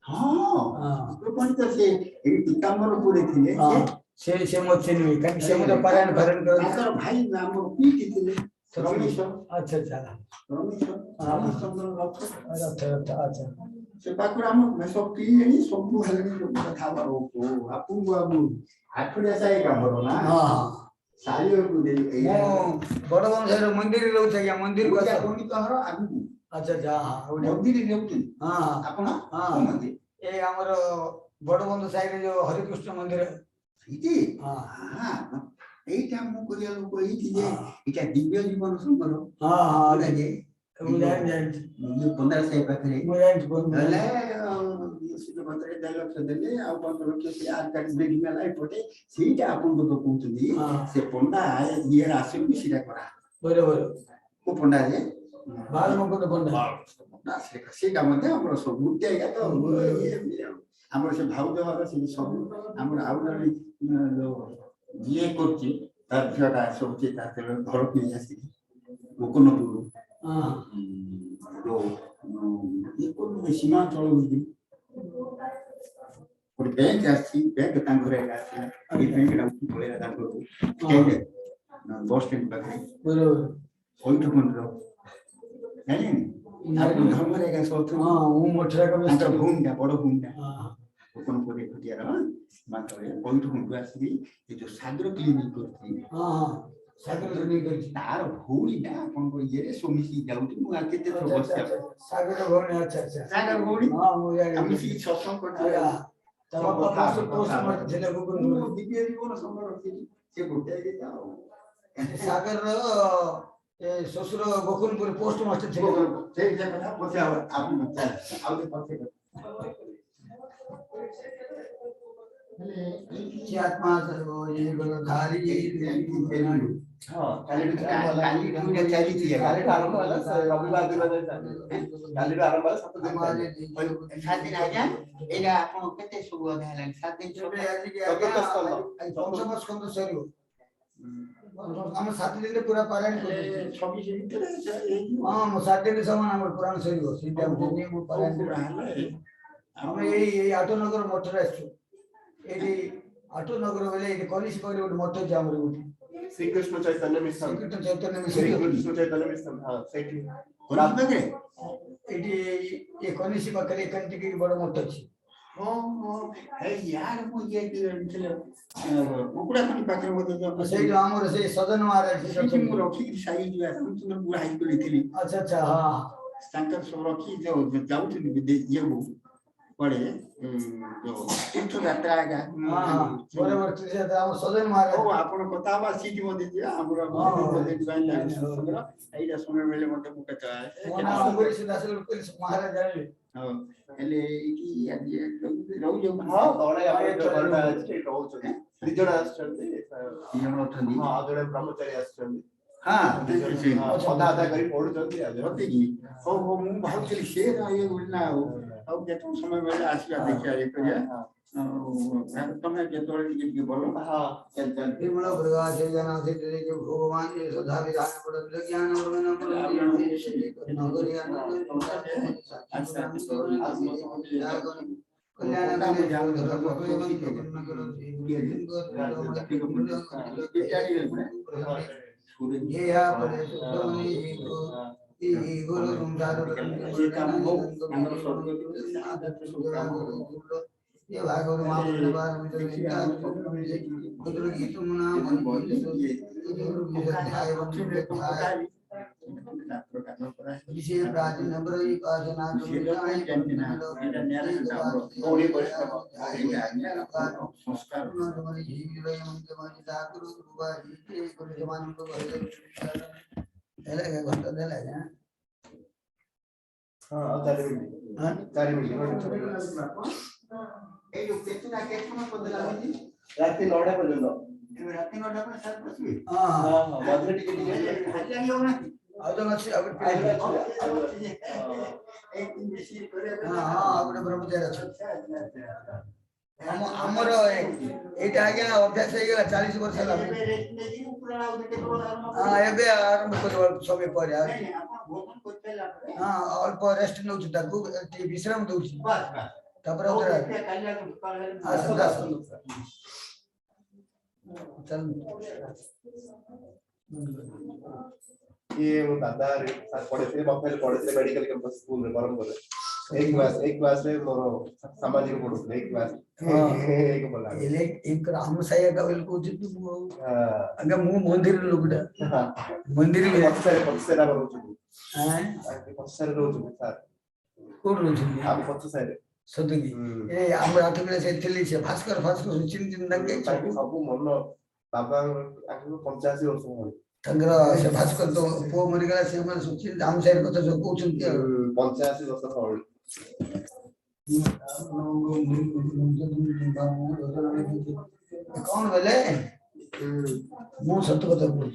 हां पंडित से ए पिताम्बर पुरे थिले से म चिन्हि कान से म पारायण भरण कर तार भाई नाम पीटी थिले रमेश अच्छा रमेश चंद्र अच्छा से पाकुरा म सब पीएनी सब भलनी कथा बारो को आपु बाबू आठुडिया साई काम बरो ना हां सालियो को दे मो बडवन सर मंदिर रहउ छ या मंदिर को कोनी कहर आगु अच्छा हां मंदिर रहउ हां आपण हां मंदिर ए हमर बडवन साई रे जो हरिकृष्ण मंदिर इति हां एटा मु करिया लोक एति जे एटा दिव्य जीवन सुंदर हां लागे मुझे 15 से पाखरे मुझे बोले ये बतरे डायलॉग से देले आ 15 के से आज तक बेडी में लाइफ होते सेटा आपन को कहउतली से पंडा ये राशि भी सीधा करा बरोबर को पंडा जे बाल मुकुट पंडा से काम दे हमर सब मुद्दे या तो हमर से भाउज वाला से सब हमर आउडली जो ये करछि तार झटा सब के ताते घर के आसी कोन पुरु हां जो ये कोन सीमा चलो और बैंक आसी बैंक तांगरे आसी ये बैंक नाम बोले ना तांगरो स्टैंड बस स्टैंड पाखरे बरोबर ओइठो कोन रो नहीं आपन धर्म रेगा सोत हां उ मोठरा का बेस्ट भूमिका बड़ भूमिका हां कोन कोरे खटिया रो मातरे ओइठो कोन आसी ये जो सागर क्लिनिक करती हां सागर क्लिनिक करती तार भौरी ना कोन को ये सोमिसी जाउती मु आकेते तो बस सागर भौरी अच्छा सागर भौरी हां मु जानि हम सी सत्संग करता तब पोस्ट मत जिले को दिव्य जीवन संबर से गोटे के जाओ सागर रो ए ससुर गोकुलपुर पोस्ट मास्टर थे से कथा पछे आप आउ पछे की आत्मा सर्वो ये गलधारी हां काली पूजा चली थी काली आरंभ वाला रविवार दिन काली आरंभ वाला 7 दिन 7 दिन आज्ञा एगा आपण केते सुबह हेलान 7 दिन सुबह आज के पंचम स्कंद सरियो हम 7 दिन पूरा पारायण कर हां 7 दिन समान हम पुराण सरियो सीधा दिन को पारायण हम ये आटो नगर मठ रे आछो एडी आटो नगर बेले एडी कॉलेज पर गोटे मठ जे हमर गोटे Shri Krishna Chaitanya mission Shri Chaitanya Shri mission Krishna Chaitanya mission हां सेठी एडी ये कॉलेज पाखरे कंटी की बड़ मठ अछि यार मुझे कुकुड़ा खानी पाखे बोलते तो सेठी हमर से सदन महाराज सेठी मु रखी साई दिया सुंदर पूरा हाई को लेथली अच्छा अच्छा हां तांकर सब रखी जो जाउथली ये पड़े जो तीर्थ यात्रा आगा हां बराबर तीर्थ यात्रा हम सदन महाराज ओ आपण कथा बा सीटी मध्ये जे हमरा मध्ये डिजाइन लागला एइटा समय बेले मध्ये मुका चाहे मोना अंगुरी दास महाराज जाने हां एले की आदि रहू जो हां तळे आपण करता अछि रहउछ दिजण आछन्ती जण अथनी हां जणे ब्रह्मचारी आछन्ती हां पता आधा करी पढुछन्ती आज होते की हो मु भाउचली से ये बोलना हो अब जेतो समय बेले आसीबा देखिया ये करिया तमे जेतोले टिके बोलो हां चल निर्मल प्रकाश से जना से तेरे जो भगवान ये सदा विधान पड़ ज्ञान और मन नगरिया कल्याण ये या परे सुतमनि ई गुरु संसार ये भागवत महापुराण बार में तो गुरु गीत मुना मन विषय प्राचीन नम्रई पाजना गौड़ी वैष्णव संस्कार हां 4 मिनिट ए जो केतना केतना पदला होई राती 9टा पर्यंत राती 9टा पर सात बजे हां हां मधुर टिके हजारी हो ना आउट अच्छी अब एक दिन बेसी करे हां हां अपने ब्रह्मचारी अच्छा हमर एटा आज्ञा अभ्यास हो गेला 40 वर्ष ला हां एबे आरंभ करबा समय पर हां अल्प रेस्ट नउछ ताकू विश्राम दउछ तापर उधर चल ये वो दादा रे पढ़े थे बफेल पढ़े थे मेडिकल कैंपस स्कूल में बरम बोले एक क्लास में मोर सामाजिक पढ़ो एक क्लास एक बोला एक राम साया का बिल्कुल उचित अगर मु मंदिर लोगडा मंदिर में पक्सेरा रोज हैं पक्सेरा रोज सर कोड रोज आप पक्सेरा सतगी ए हम रात में से थिली से भास्कर चिन चिन दंगे सब मन बाबा आखिर 85 वर्ष हो तंगर से भास्कर तो पो मरि गला से मन सुचिन राम साया कथा जो कहउछन 85 वर्ष हो कौन बोले मु सत्य कथा बोल